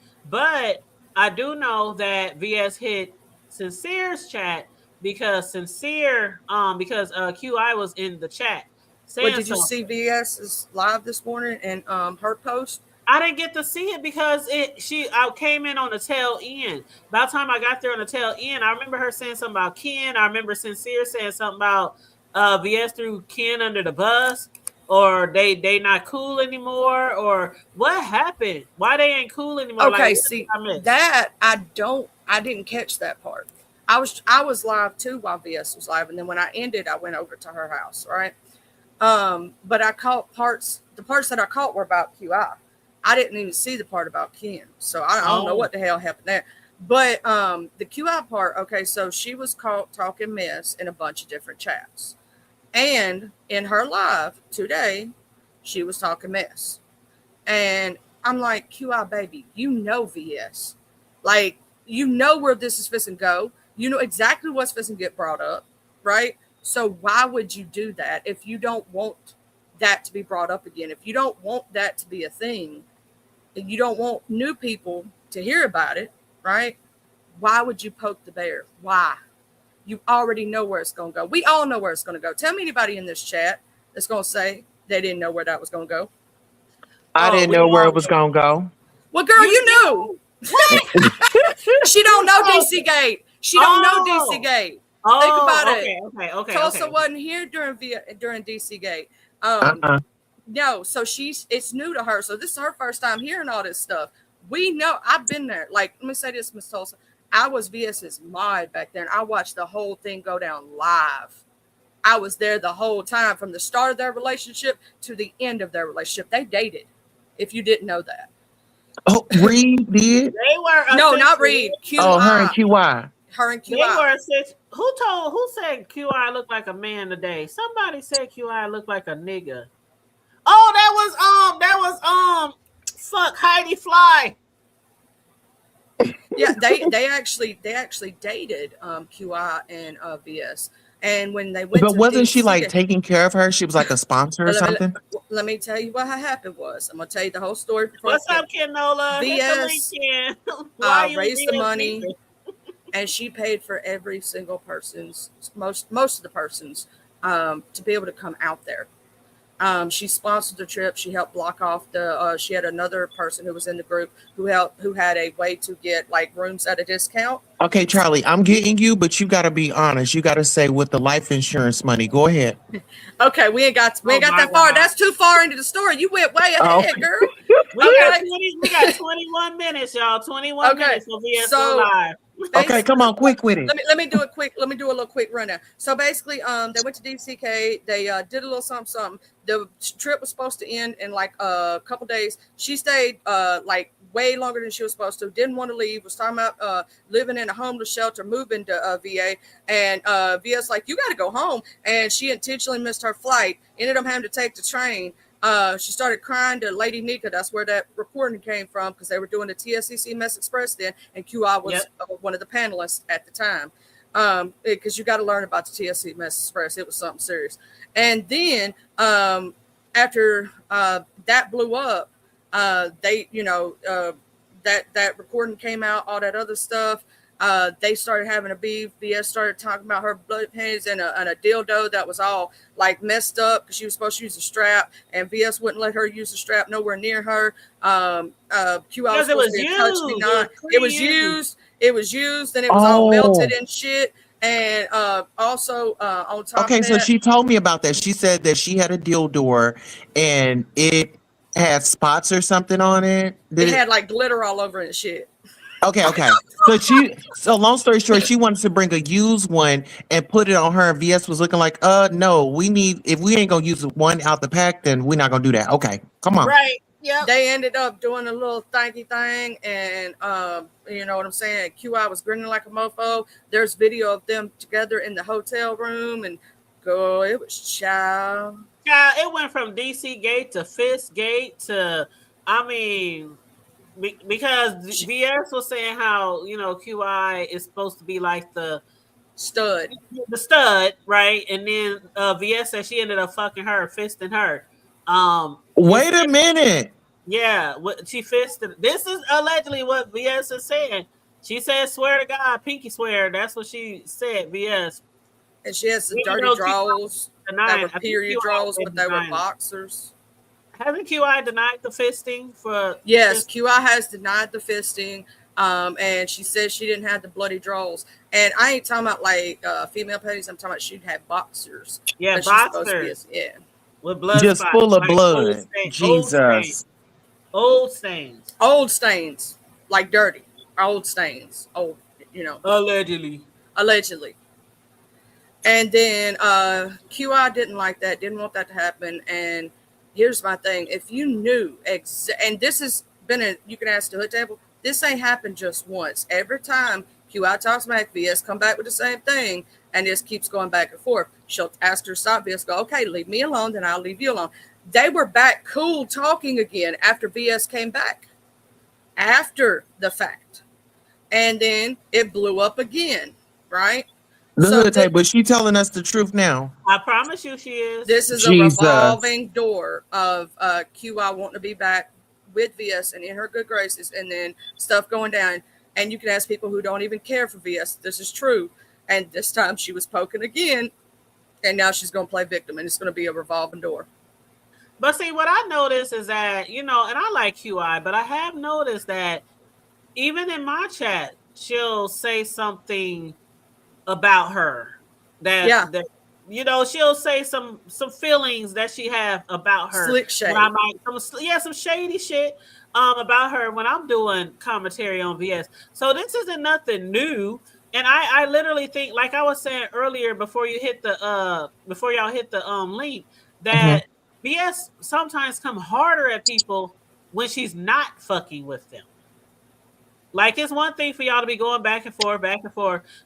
I do know that VS hit Sincere's chat because QI was in the chat. What, did you see VS's live this morning and her post? I didn't get to see it because I came in on the tail end. By the time I got there on the tail end, I remember her saying something about Ken. I remember Sincere saying something about VS threw Ken under the bus, or they not cool anymore, or what happened? Why they ain't cool anymore? Okay, see that I didn't catch that part. I was live too while VS was live, and then when I ended, I went over to her house, right? But I caught parts. The parts that I caught were about QI. I didn't even see the part about Ken, so I don't know what the hell happened there. But the QI part, okay, so she was caught talking mess in a bunch of different chats. And in her live today, she was talking mess. And I'm like, QI baby, VS. Like, where this is fixing to go. You know exactly what's fixing to get brought up, right? So why would you do that if you don't want that to be brought up again? If you don't want that to be a thing, and you don't want new people to hear about it, right? Why would you poke the bear? Why? You already know where it's going to go. We all know where it's going to go. Tell me anybody in this chat that's going to say they didn't know where that was going to go. I didn't know where it was going to go. Well, girl, you knew. She don't know DC Gate. She don't know DC Gate. Think about it. Okay. Tulsa wasn't here during DC Gate. No, so it's new to her. So this is her first time hearing all this stuff. We know, I've been there. Like, let me say this, Miss Tulsa. I was VS's mod back then. I watched the whole thing go down live. I was there the whole time from the start of their relationship to the end of their relationship. They dated, if you didn't know that. Oh, Reed did? They were no, not Reed. QI. Oh, her and QI. Her and QI. They were who said QI looked like a man today? Somebody said QI looked like a nigga. Oh, that was fuck Heidi Fly. Yeah, they actually dated QI and VS. And when they went, but wasn't she like taking care of her? She was like a sponsor or something. Let me tell you what happened was. I'm gonna tell you the whole story. What's up, Kenola? VS raised the money, and she paid for every single person's most of the persons to be able to come out there. She sponsored the trip. She helped block off she had another person who was in the group who had a way to get like rooms at a discount. Okay, Charlie, I'm getting you, but you got to be honest. You got to say with the life insurance money. Go ahead. Okay, we ain't got that far. That's too far into the story. You went way ahead, girl. We got 21 minutes, y'all. 21 minutes will be live. Okay, come on, quick with it. Let me do it quick. Let me do a little quick rundown. So basically, they went to DCK. They did a little something. The trip was supposed to end in like a couple days. She stayed like way longer than she was supposed to. Didn't want to leave. Was talking about living in a homeless shelter, moving to VA, and VA's like, you got to go home. And she intentionally missed her flight. Ended up having to take the train. She started crying to Lady Nekkid. That's where that recording came from, because they were doing the TSCC Mess Express then, and QI was one of the panelists at the time. Because you got to learn about the TSC Mess Express. It was something serious. And then after that blew up, they, that recording came out, all that other stuff. They started having a beef. VS started talking about her blood panties and a dildo that was all like messed up because she was supposed to use a strap, and VS wouldn't let her use the strap nowhere near her. QI was supposed to be a touch me not. It was used. It was used, and it was all melted and shit. And also on top of that, so she told me about that. She said that she had a dildo and it had spots or something on it. It had like glitter all over it and shit. Okay. So long story short, she wanted to bring a used one and put it on her. And VS was looking like, no, if we ain't gonna use one out the pack, then we're not gonna do that. Okay, come on. Right. Yeah. They ended up doing a little thanky thing, and you know what I'm saying? QI was grinning like a mofo. There's video of them together in the hotel room, and it was child. Yeah, it went from DC Gate to Fist Gate to, because VS was saying how, QI is supposed to be like the stud, right? And then VS said she ended up fucking her, fisting her. Wait a minute. Yeah, she fisted. This is allegedly what VS is saying. She said, "Swear to God, pinky swear." That's what she said, VS. And she has the dirty drawers. That were period drawers, but they were boxers. Hasn't QI denied the fisting for? Yes, QI has denied the fisting. And she said she didn't have the bloody drawers. And I ain't talking about like female panties. I'm talking about she'd have boxers. Yeah, boxers. Yeah. With blood just spots, full of like blood. Jesus. Old stains. Old stains. Like dirty. Old stains. Old, Allegedly. And then QI didn't like that, didn't want that to happen. And here's my thing. If you knew, and this has been you can ask the hood table, this ain't happened just once. Every time QI talks back, VS come back with the same thing, and this keeps going back and forth. She'll ask her to stop. VS go, okay, leave me alone, then I'll leave you alone. They were back cool talking again after VS came back. After the fact. And then it blew up again, right? The hood table, she telling us the truth now. I promise you she is. This is a revolving door of QI wanting to be back with VS and in her good graces, and then stuff going down. And you can ask people who don't even care for VS. This is true. And this time she was poking again, and now she's going to play victim, and it's going to be a revolving door. But see, what I noticed is that, and I like QI, but I have noticed that even in my chat, she'll say something about her that she'll say some feelings that she have about her. Slick shade. Some shady shit about her when I'm doing commentary on VS. So this isn't nothing new. And I literally think, like I was saying earlier before y'all hit the link, that VS sometimes come harder at people when she's not fucking with them. Like, it's one thing for y'all to be going back and forth,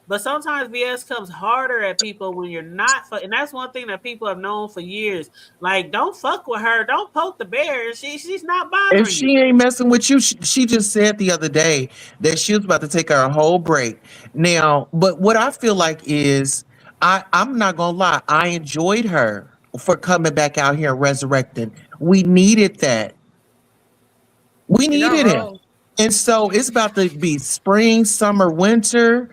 but sometimes BS comes harder at people when you're not and that's one thing that people have known for years. Like, don't fuck with her. Don't poke the bear. She's not bothering you. If she ain't messing with you, she just said the other day that she was about to take her a whole break. Now, but what I feel like is, I'm not gonna lie, I enjoyed her for coming back out here and resurrecting. We needed that. We needed it. And so it's about to be spring, summer, winter.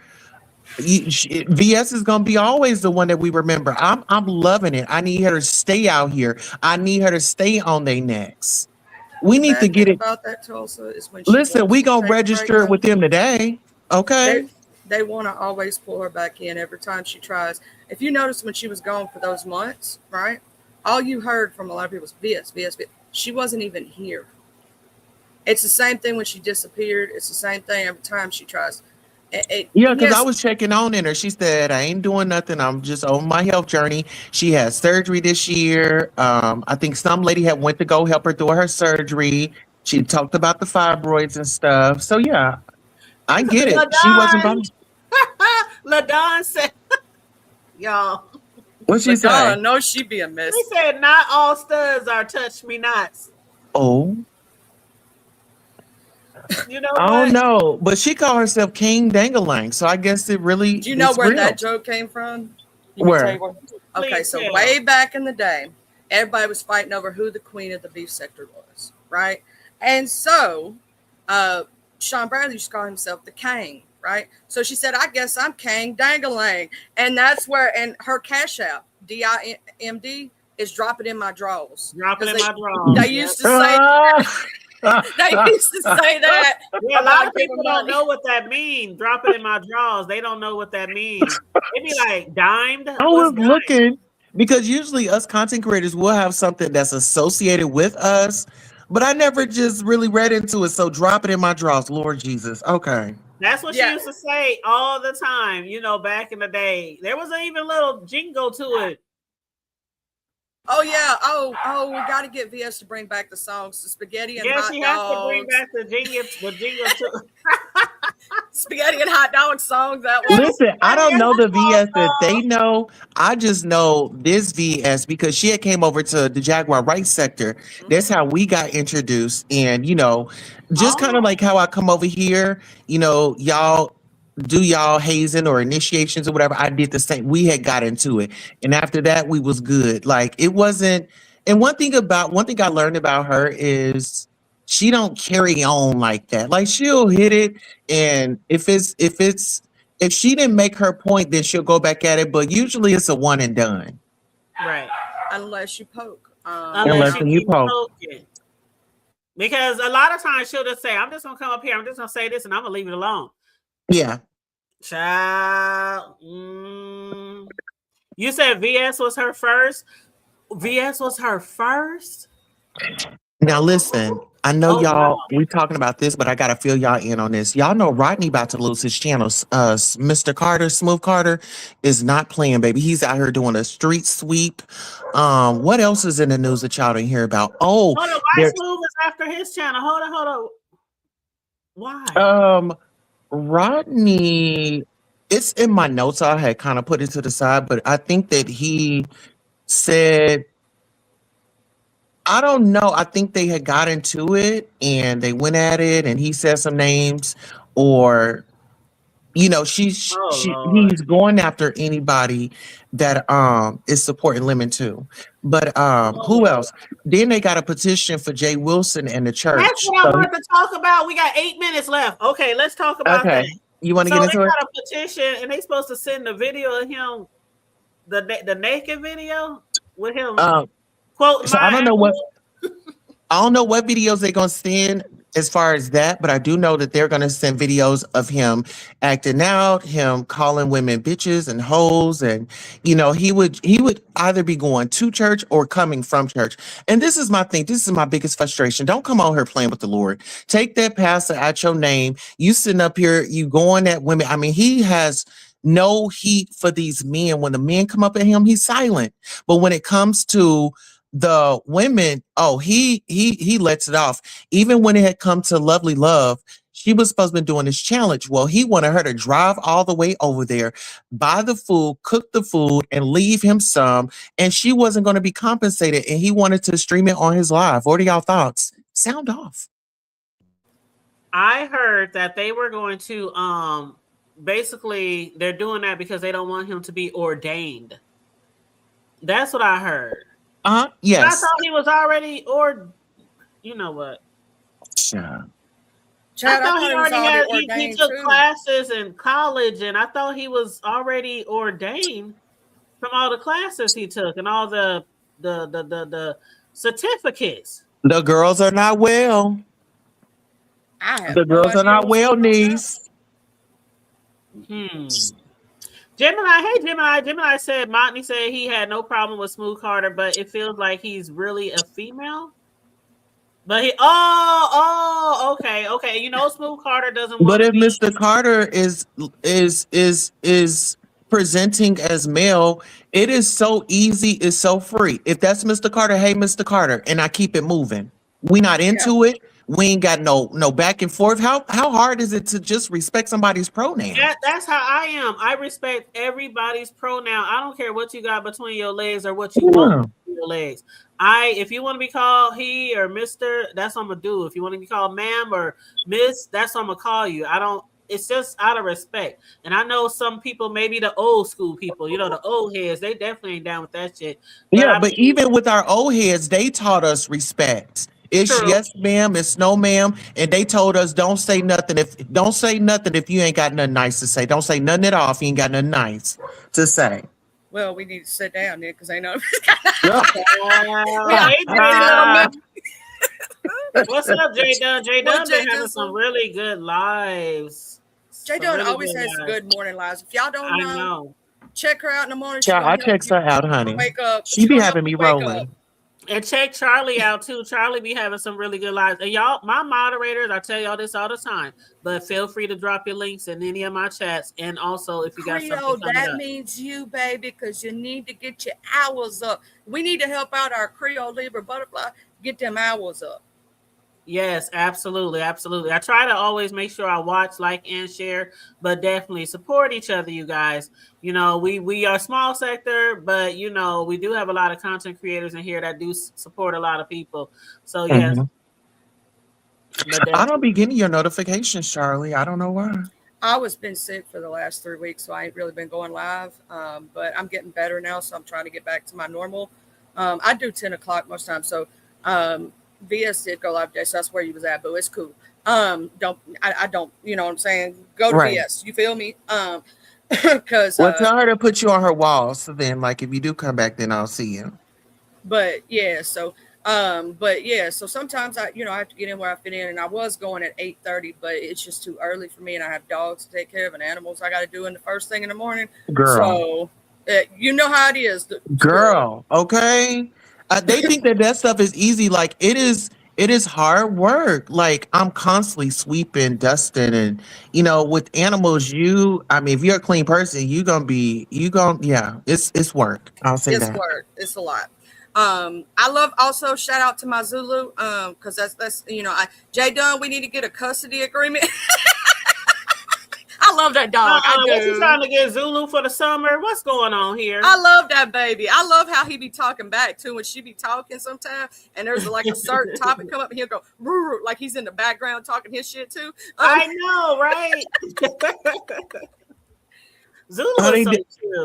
VS is going to be always the one that we remember. I'm loving it. I need her to stay out here. I need her to stay on their necks. We need to get it. About that, Tulsa, is when listen, we going to register with them today. Okay. They want to always pull her back in every time she tries. If you notice when she was gone for those months, right? All you heard from a lot of people was VS. She wasn't even here. It's the same thing when she disappeared. It's the same thing every time she tries. Because I was checking on her. She said, I ain't doing nothing. I'm just on my health journey. She had surgery this year. I think some lady had went to go help her through her surgery. She talked about the fibroids and stuff. So yeah, I get it. She wasn't LaDon, bothered. LaDon said, y'all. What'd she But say? no, she be a mess. He said, "Not all studs are touch me nots." Oh, You know I what? don't know, but she called herself King Dangalang, so I guess it really Do you know is where real. that joke came from? You can tell Where? you where. Okay, Please so tell. way back in the day, everybody was fighting over who the queen of the beef sector was, right? And so Sean Bradley used to call himself the Kang, right? So she said, I guess I'm Kang Dangalang. And that's where, and her cash out, DIMD, is dropping in my drawers. Dropping in 'Cause my drawers. They used to say they used to say that. Yeah, a lot of about giving people don't money. know what that means. Drop it in my drawers. They don't know what that means. They be like, dimed? I What's was dimed? looking because usually us content creators will have something that's associated with us, but I never just really read into it. So drop it in my drawers, Lord Jesus. Okay. That's what she Yeah. used to say all the time, you know, back in the day. There was even a little jingle to it. Oh yeah. Oh, we got to get VS to bring back the songs, the spaghetti and Yeah, hot she has to bring dogs. back the jingle to Spaghetti and hot dog song. That was. Listen, I don't know the VS that they know. I just know this VS because she had came over to the Jaguar Rights sector. That's how we got introduced. And, you know, just kind of like how I come over here, you know, y'all do y'all hazing or initiations or whatever. I did the same. We had got into it. And after that, we was good. Like it wasn't. And one thing I learned about her is she don't carry on like that. Like she'll hit it, and if she didn't make her point, then she'll go back at it. But usually it's a one and done. right. Unless you poke. Unless you you keep poke. poking. Because a lot of times she'll just say, I'm just gonna come up here, I'm just gonna say this, and I'm gonna leave it alone. Yeah. Child. You said VS was her first. VS was her first. Now listen, I know Oh, y'all. wow. We talking about this, but I gotta fill y'all in on this. Y'all know Rodney about to lose his channel. Mr. Carter, Smooth Carter, is not playing, baby. He's out here doing a street sweep. What else is in the news that y'all didn't hear about? Oh, Hold on, why there- Smooth is after his channel? Hold on. Why? Rodney. It's in my notes. I had kind of put it to the side, but I think that he said, I don't know. I think they had got into it and they went at it, and he said some names, or you know, Lord. he's going after anybody that is supporting Lemon too. But who else? Then they got a petition for Jay Wilson and the church. That's what I wanted to talk about. We got 8 minutes left. Okay, let's talk about that. You want to So get into they it? got a petition, and they supposed to send the video of him, the Nekkid video with him quote. So I don't know what videos they're gonna send as far as that, but I do know that they're gonna send videos of him acting out, him calling women bitches and hoes, and you know, he would either be going to church or coming from church. And this is my thing, this is my biggest frustration. Don't come on here playing with the Lord. Take that pastor out your name. You sitting up here, you going at women. I mean, he has no heat for these men. When the men come up at him, he's silent. But when it comes to the women, oh, he lets it off. Even when it had come to Lovely Love, she was supposed to be doing this challenge. Well, he wanted her to drive all the way over there, buy the food, cook the food, and leave him some, and she wasn't going to be compensated, and he wanted to stream it on his live. What are y'all thoughts? Sound off. I heard that they were going to basically they're doing that because they don't want him to be ordained. That's what I heard. Yes. I thought he was already, or you know what? Yeah. Chad, I thought he already had. He ordained took too. classes in college, and I thought he was already ordained from all the classes he took and all the certificates. The girls are not well. The girls are not well, niece. Gemini, hey Gemini. Gemini said Montney said he had no problem with Smooth Carter, but it feels like he's really a female. But he okay. You know, Smooth Carter doesn't want. But if Mr. Carter is presenting as male, it is so easy, it's so free. If that's Mr. Carter, hey Mr. Carter, and I keep it moving. We not into it. We ain't got no back and forth. How hard is it to just respect somebody's pronouns? That's how I am. I respect everybody's pronoun. I don't care what you got between your legs or what you want Yeah. between your legs. If you want to be called he or Mister, that's what I'm gonna do. If you want to be called ma'am or miss, that's what I'm gonna call you. I don't. It's just out of respect. And I know some people, maybe the old school people, the old heads, they definitely ain't down with that shit. But Yeah, I but mean, even with our old heads, they taught us respect. It's true. yes, ma'am, it's no, ma'am. And they told us don't say nothing if you ain't got nothing nice to say. Don't say nothing at all if you ain't got nothing nice to say. Well, we need to sit down there because I know we Hey, are J a little Dunn. bit. What's up, J Dunn? J Well, Dunn Jay been having does. some really good lives. Jay Some Dunn really always good has lives. good morning lives. If y'all don't I know, know. check her out in the morning. She's Child, gonna I help text you her out, honey. wake up. She She's be gonna help having me you wake up. rolling. And check Charlie out too. Charlie be having some really good lives. And y'all, my moderators, I tell y'all this all the time, but feel free to drop your links in any of my chats. And also, if you got something Creole, coming that up. means you, baby, because you need to get your hours up. We need to help out our Creole Libra butterfly, get them hours up. Yes, absolutely, absolutely. I try to always make sure I watch, like, and share, but definitely support each other, you guys. We are a small sector, but we do have a lot of content creators in here that do support a lot of people. So yes, Mhm. but I don't definitely. be getting your notifications, Charlie. I don't know why. I was been sick for the last 3 weeks, so I ain't really been going live. But I'm getting better now, so I'm trying to get back to my normal. I do 10 o'clock most times, so VS did go live today, so that's where you was at, but it's cool. I don't, you know what I'm saying? Go to Right. VS, you feel me? Because Well, tell her to put you on her wall. So then, like, if you do come back, then I'll see you. but yeah, so sometimes I have to get in where I fit in, and I was going at 8:30, but it's just too early for me, and I have dogs to take care of and animals I got to do in the first thing in the morning. Girl. So you know how it is, the squirrel. Girl, okay. They think that stuff is easy. Like it is hard work. Like I'm constantly sweeping, dusting, and with animals, I mean, if you're a clean person, yeah, it's work. I'll say It's that. work. It's a lot. I love also shout out to my Zulu, because that's Jay Dunn. We need to get a custody agreement. I love that dog. I What you do. trying to get Zulu for the summer? What's going on here? I love that baby. I love how he be talking back too when she be talking sometimes, and there's like a certain topic come up and he'll go "Roo," like he's in the background talking his shit too. I know, right? Zulu is Honey, so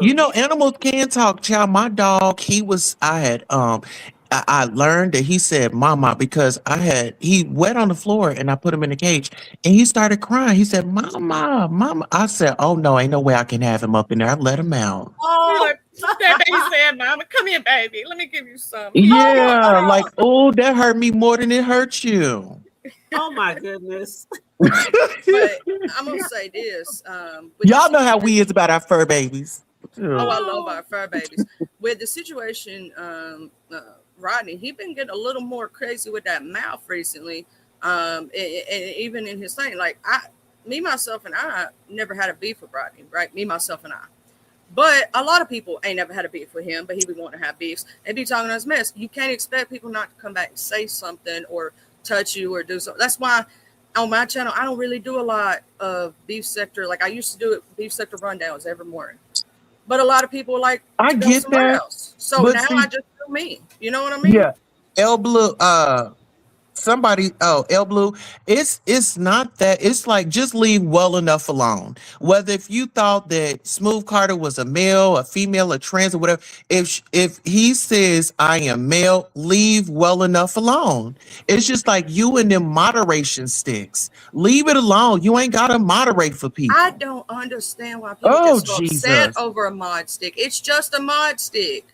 cute. animals can talk, child. My dog, I learned that he said mama because he wet on the floor and I put him in a cage and he started crying. He said, Mama, mama. I said, oh no, ain't no way I can have him up in there. I let him out. Oh, that baby said, "Mama, come here, baby. Let me give you some." Yeah, like, oh, that hurt me more than it hurt you. Oh my goodness. But I'm gonna say this: with the Y'all know how situation, we is about our fur babies. oh, I love our fur babies. With the situation, Rodney, he been getting a little more crazy with that mouth recently. And even in his thing, like me, myself, and I never had a beef with Rodney, right? Me, myself, and I. But a lot of people ain't never had a beef with him, but he be wanting to have beefs and be talking us mess. You can't expect people not to come back and say something or touch you or do something. That's why on my channel, I don't really do a lot of beef sector. Like I used to do it, beef sector rundowns every morning. But a lot of people like I to go get somewhere that, else. So but now see, I just do me. You know what I mean? yeah, El Blue, El Blue, it's not that. It's like just leave well enough alone. Whether if you thought that Smooth Carter was a male, a female, a trans, or whatever, if he says I am male, leave well enough alone. It's just like you and them moderation sticks. Leave it alone. You ain't gotta moderate for I people. don't understand why people Oh get so upset Jesus. over a mod stick. It's just a mod stick.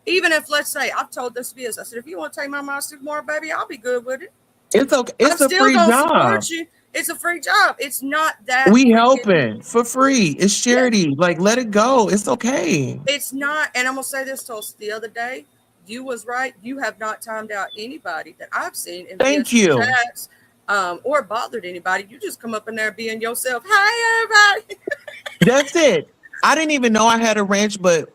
Even if, let's say, I've told this biz, I said, if you want to take my mod stick more, baby, I'll be good with it. It's okay. I'm It's a still free gonna job. support you. It's a free job. It's not that We freaking. helping for free. It's Yeah, charity. Like let it go. It's okay. it's not. And I'm gonna say this to us the other day. You was right. You have not timed out anybody that I've seen in Thank VS you. chats, or bothered anybody. You just come up in there being yourself. Hi, everybody. That's it. I didn't even know I had a ranch, but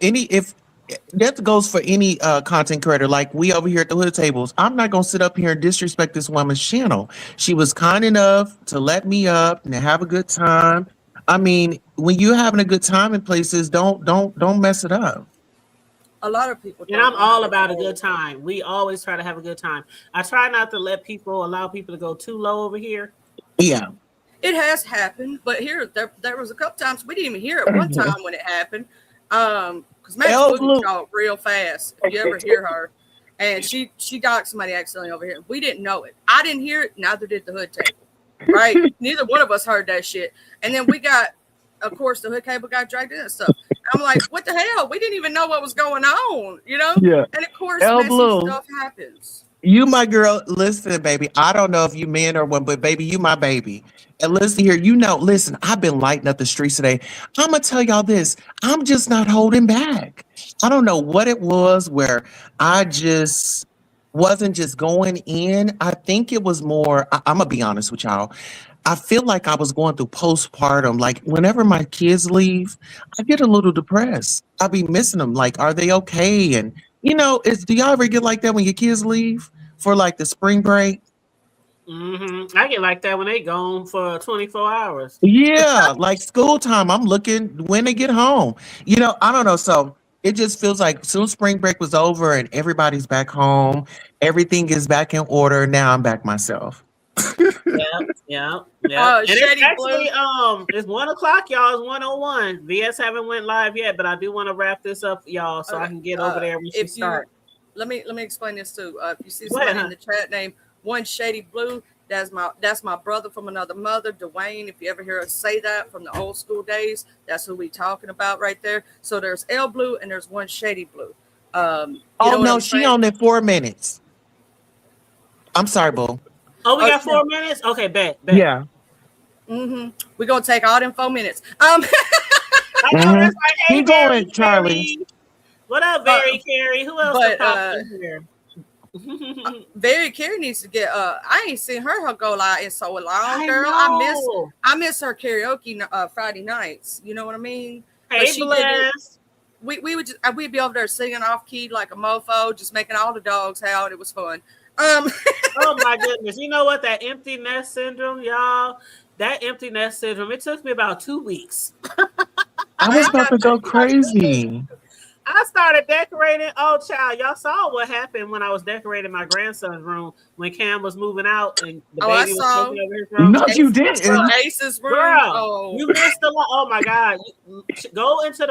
that goes for any content creator. Like we over here at the Hood Tables, I'm not gonna sit up here and disrespect this woman's channel. She was kind enough to let me up and to have a good time. I mean, when you're having a good time in places, don't mess it up. A lot of people. And I'm all about a good time. We always try to have a good time. I try not to allow people to go too low over here. Yeah. It has happened, but there was a couple times we didn't even hear it one time when it happened. Because Max Boogie talked real fast. If you ever hear her, and she got somebody accidentally over here. We didn't know it. I didn't hear it. Neither did the Hood Table. Right? Neither one of us heard that shit. And then we got, of course, the Hood Cable got dragged in and stuff. I'm like, what the hell? We didn't even know what was going on, you know? Yeah. And of course, messy stuff happens. You my girl. Listen, baby. I don't know if you men or what, but baby, you my baby. And listen here, listen, I've been lighting up the streets today. I'm gonna tell y'all this. I'm just not holding back. I don't know what it was where I just wasn't just going in. I think it was more, I'm gonna be honest with y'all. I feel like I was going through postpartum. Like whenever my kids leave, I get a little depressed. I be missing them. Like, are they okay? And do y'all ever get like that when your kids leave for like the spring break? Mm-hmm. I get like that when they gone for 24 hours. Yeah, like school time. I'm looking when they get home. I don't know. So it just feels like soon spring break was over and everybody's back home. Everything is back in order. Now I'm back myself. Yeah. And Shady it's actually it's 1:00, y'all. It's 1:01. VS haven't went live yet, but I do want to wrap this up, y'all, so I can get over there when she starts. Let me explain this too. If you see somebody in the chat named One Shady Blue, that's my brother from another mother, Dwayne. If you ever hear us say that from the old school days, that's who we talking about right there. So there's L Blue and there's One Shady Blue. She on it 4 minutes. I'm sorry, boo. Oh, we got 4 minutes? Okay, bet. Yeah. Mm-hmm. We're going to take all them 4 minutes. I know that's right. Hey, keep going, Charlie. What up, Barry Carey? Who else in here? Barry Carey needs to get I ain't seen her go live in so long, girl. I miss her karaoke Friday nights. You know what I mean? Hey, Bless. We'd be over there singing off key like a mofo, just making all the dogs howl. It was fun. Oh my goodness. You know what? That empty nest syndrome, y'all. That empty nest syndrome, it took me about 2 weeks. I was about to go crazy. I started decorating. Oh, child, y'all saw what happened when I was decorating my grandson's room when Cam was moving out and the baby was smoking over his room. No, you didn't. Ace's room. Girl, you missed a lot. Oh my God. Go into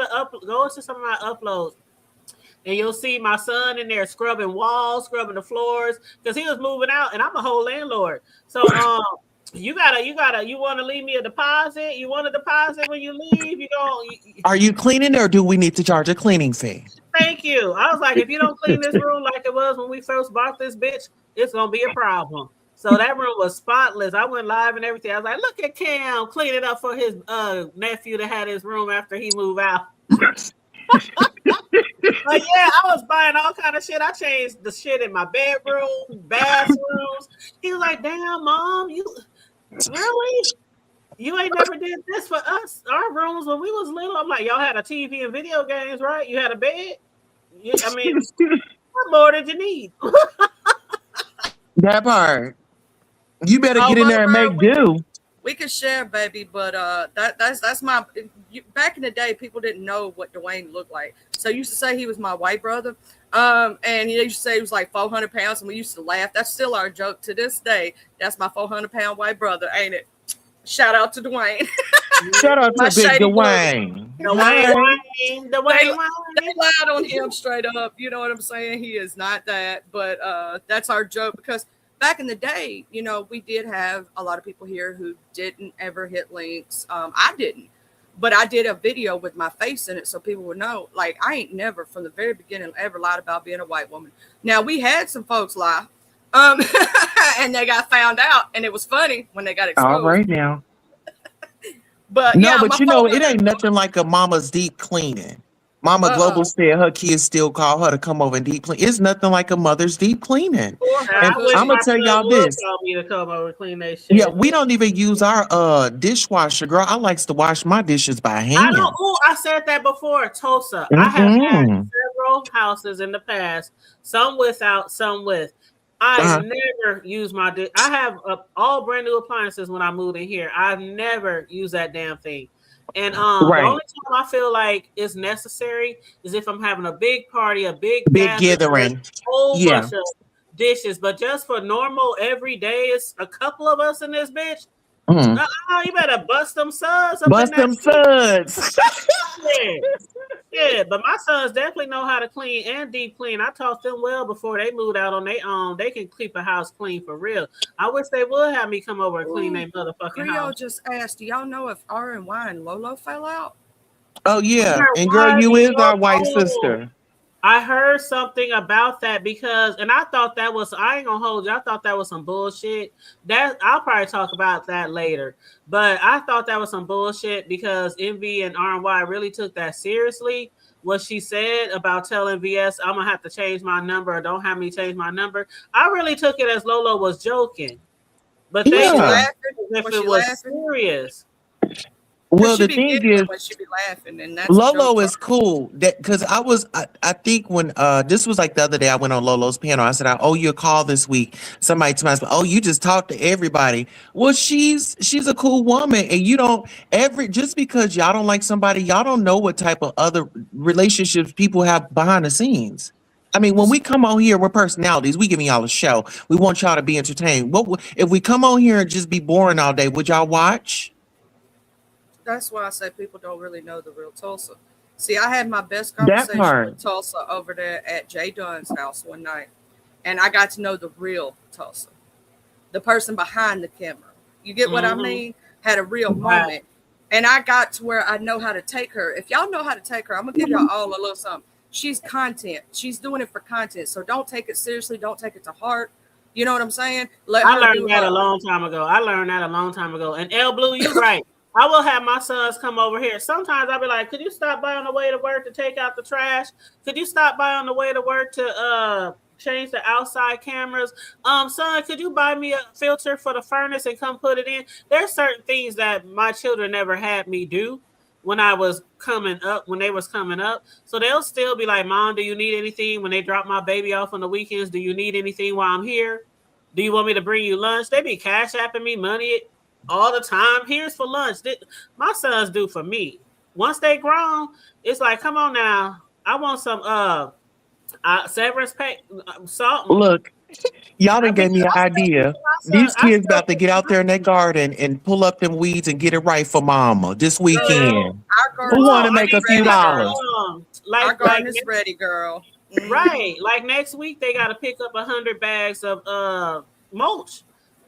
some of my uploads. And you'll see my son in there scrubbing walls, scrubbing the floors, because he was moving out, and I'm a whole landlord. So you want to leave me a deposit? You want a deposit when you leave? You don't. Are you cleaning, or do we need to charge a cleaning fee? Thank you. I was like, if you don't clean this room like it was when we first bought this bitch, it's gonna be a problem. So that room was spotless. I went live and everything. I was like, look at Cam cleaning up for his nephew that had his room after he moved out. Like, yeah, I was buying all kind of shit. I changed the shit in my bedroom, bathrooms. He was like, damn, Mom, you really? You ain't never did this for us, our rooms when we was little. I'm like, y'all had a TV and video games, right? You had a bed? I mean, what more did you need? That part. You better get in there and make do. We could share, baby, but that's my. Back in the day, people didn't know what Dwayne looked like, so I used to say he was my white brother. And he used to say he was like 400 pounds, and we used to laugh. That's still our joke to this day. That's my 400-pound white brother, ain't it? Shout out to Dwayne. Shout out to Big Dwayne. They lied on him straight up. You know what I'm saying? He is not that, but that's our joke because. Back in the day, we did have a lot of people here who didn't ever hit links. I didn't, but I did a video with my face in it so people would know. Like, I ain't never, from the very beginning, ever lied about being a white woman. Now, we had some folks lie, and they got found out, and it was funny when they got exposed. All right now. But it ain't nothing like a mama's deep cleaning. Mama Global said her kids still call her to come over and deep clean. It's nothing like a mother's deep cleaning. And I'm gonna tell y'all this. Me to come over and clean that shit. Yeah, we don't even use our dishwasher, girl. I likes to wash my dishes by hand. I said that before, Tulsa. I have had several houses in the past, some without, some with. I Uh-huh. never use my dish. I have all brand new appliances when I moved in here. I've never used that damn thing. And the Right. only time I feel like it's necessary is if I'm having a big party, a big Big gathering, a gathering. whole Yeah. bunch of dishes. But just for normal everyday, it's a couple of us in this bitch. Mm. You better bust them suds up in Bust that them sink. suds. Yeah. Yeah, but my sons definitely know how to clean and deep clean. I taught them well before they moved out on their own. They can keep a house clean for real. I wish they would have me come over and clean Ooh, their motherfucking Creole house. just asked, do y'all know if R&Y and Lolo fell out? Oh yeah. And girl, Why you in is your our white home? sister. I heard something about that because, and I thought that was, I ain't gonna hold you. I thought that was some bullshit. That I'll probably talk about that later. But I thought that was some bullshit because Envy and R&Y really took that seriously. What she said about telling VS, I'm gonna have to change my number or don't have me change my number. I really took it as Lolo was joking, but Was they she took Yeah. laughing? it as if Was it she was laughing? serious. Because Well, she the be thing giggling is, when she be laughing, and that's a joke Lolo for is her. cool. That because I think when this was like the other day I went on Lolo's panel. I said, I owe you a call this week. Somebody told me, oh, you just talked to everybody. Well, she's a cool woman, and you don't just because y'all don't like somebody, y'all don't know what type of other relationships people have behind the scenes. I mean, when we come on here, we're personalities. We giving y'all a show. We want y'all to be entertained. If we come on here and just be boring all day? Would y'all watch? That's why I say people don't really know the real Tulsa. See, I had my best That conversation part. with Tulsa over there at Jay Dunn's house one night, and I got to know the real Tulsa, the person behind the camera. You get what I Mm-hmm. mean? Had a real Right. moment. And I got to where I know how to take her. If y'all know how to take her, I'm gonna give y'all all a little something. She's content. She's doing it for content. So don't take it seriously. Don't take it to heart. You know what I'm saying? Let I her learned do that a her. long time ago. And L Blue, you right. I will have my sons come over here. Sometimes I'll be like, could you stop by on the way to work to take out the trash? Could you stop by on the way to work to change the outside cameras? Son, could you buy me a filter for the furnace and come put it in? There's certain things that my children never had me do when I was coming up, when they was coming up. So they'll still be like, Mom, do you need anything? When they drop my baby off on the weekends, do you need anything while I'm here? Do you want me to bring you lunch? They be cash apping me money all the time. Here's for lunch. My sons do for me. Once they grown, it's like, come on now. I want some severance pay something. Look, y'all I done be gave me an I still cook idea. for my son. These I kids still about to cook get for out there in that garden and pull up them weeds and get it right for mama this Girl, weekend. our no, Who garden's want to I make already a need few ready, like girl. dollars? Our like garden is ready, girl. right. Like next week they gotta pick up 100 bags of mulch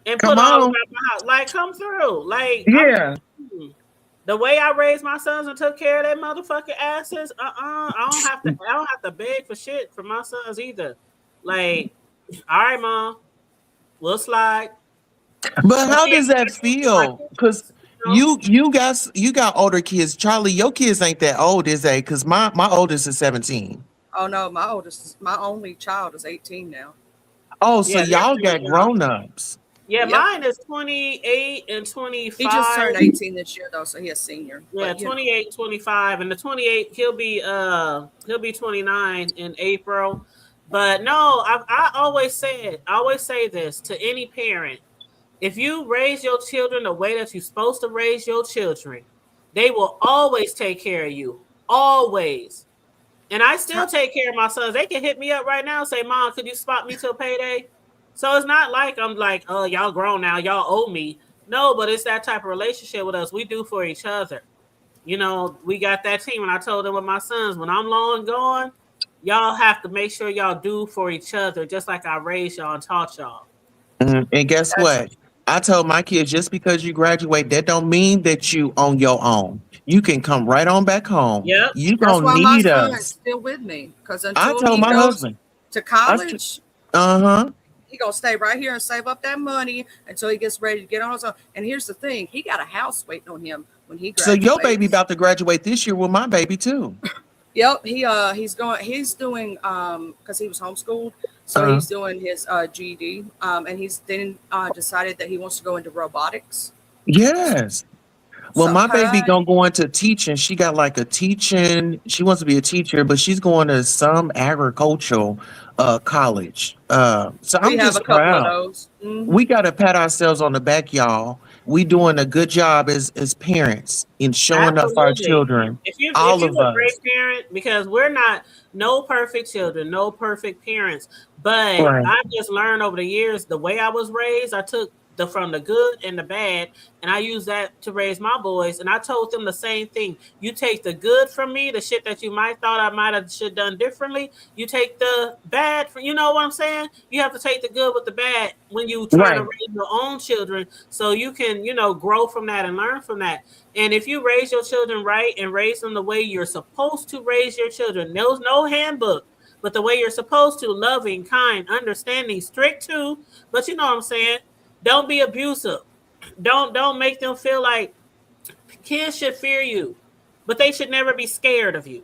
and put Come all on. around my house. Like come through. Like I'm Yeah. the way I raised my sons and took care of their motherfucking asses, I don't have to beg for shit for my sons either. Like, all right, mom, we'll slide. But But how see, does that my feel? Because kids, you got older kids. Charlie, your kids ain't that old, is they? Because my oldest is 17. Oh no, my only child is 18 now. Oh, so yeah, they're y'all grown got now. grown ups. Yeah, Yep. mine is 28 and He just 25. turned 18 this year though, so he a senior. Yeah, But 28 and 25. And the 28, he'll be 29 in April. But no, I always say this to any parent. If you raise your children the way that you're supposed to raise your children, they will always take care of you. Always. And I still take care of my sons. They can hit me up right now and say, Mom, could you spot me till payday? So it's not like I'm like, oh, y'all grown now, y'all owe me. No, but it's that type of relationship with us. We do for each other. You know, we got that team. And I told them with my sons, when I'm long gone, y'all have to make sure y'all do for each other, just like I raised y'all and taught y'all. And guess that's what? I told my kids just because you graduate, that don't mean that you on your own. You can come right on back home. Yep. You that's don't why my need son's us. still with me. Because I until told he my goes husband. to I college, uh-huh. he gonna stay right here and save up that money until he gets ready to get on his own. And here's the thing: he got a house waiting on him when he So your baby graduates. about to graduate this year with my baby too. Yep, he's doing because he was homeschooled, so Uh, he's doing his GED, and he's then decided that he wants to go into robotics. yes. Well, So my baby hey, gonna go into teaching. She got like a teaching. She wants to be a teacher, but she's going to some agricultural college. So we I'm have a just couple of proud. those. We gotta pat ourselves on the back, y'all. We doing a good job as parents in showing up for our Absolutely. children. If All you of a great us. parent, because we're not no perfect children, no perfect parents, but Right. I just learned over the years the way I was raised. I took the from the good and the bad, and I used that to raise my boys. And I told them the same thing. You take the good from me, the shit that you might thought I might have should done differently. You take the bad from, you know what I'm saying? You have to take the good with the bad when you trying to Right. raise your own children, so you can grow from that and learn from that. And if you raise your children right and raise them the way you're supposed to raise your children, there's no handbook, but the way you're supposed to, loving, kind, understanding, strict too. But you know what I'm saying? Don't be abusive. Don't make them feel like kids should fear you, but they should never be scared of you.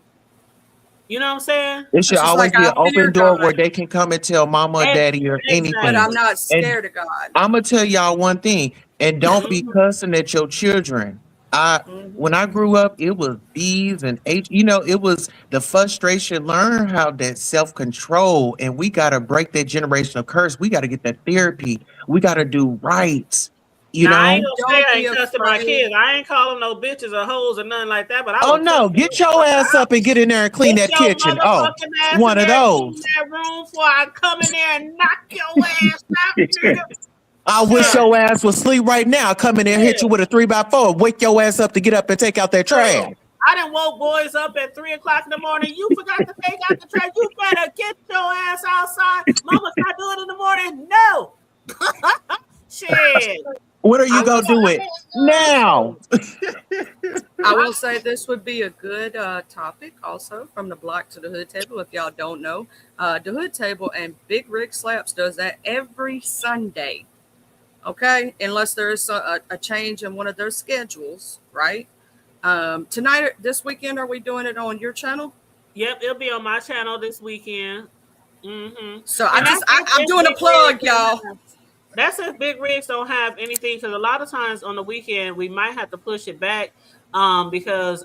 You know what I'm saying? It should It's just always like be I an open fear door God, where they can come and tell mama or Ex- daddy or but anything. I'm Exactly. not And scared of God. I'm gonna tell y'all one thing, and don't be Mhm. cussing at your children. I Hmm. When I grew up, it was B's and H. It was the frustration. Learn how that self control, and we gotta break that generational curse. We gotta get that therapy. We gotta do right. You Now I ain't know. gonna say Don't I be ain't cussing my afraid. kids. I ain't calling no bitches or hoes or nothing like that, but I Oh will cuss no, the get your motherfucker ass out. up and get in there and clean Get that your kitchen. Oh, motherfucking ass in one of there, clean those. that room before I come in there and knock your ass out, nigga. I wish Shit. your ass was asleep right now. Come in there, hit you Yeah. with a 3x4, wake your ass up to get up and take out that trash. Look, I done woke boys up at 3 o'clock in the morning. You forgot to take out the trash. You better get your ass outside. Mama, can I do it in the morning? No. Shit. What are you I will. gonna do it now? I will say this would be a good topic also from the block to the hood table. If y'all don't know, the hood table and Big Rig Slaps does that every Sunday. Okay, unless there is a change in one of their schedules, right? Tonight, this weekend, are we doing it on your channel? Yep, it'll be on my channel this weekend. Mm-hmm. So And that's I'm if doing a Big Rigs plug, don't y'all. have. That's if Big Rigs don't have anything, because a lot of times on the weekend we might have to push it back, because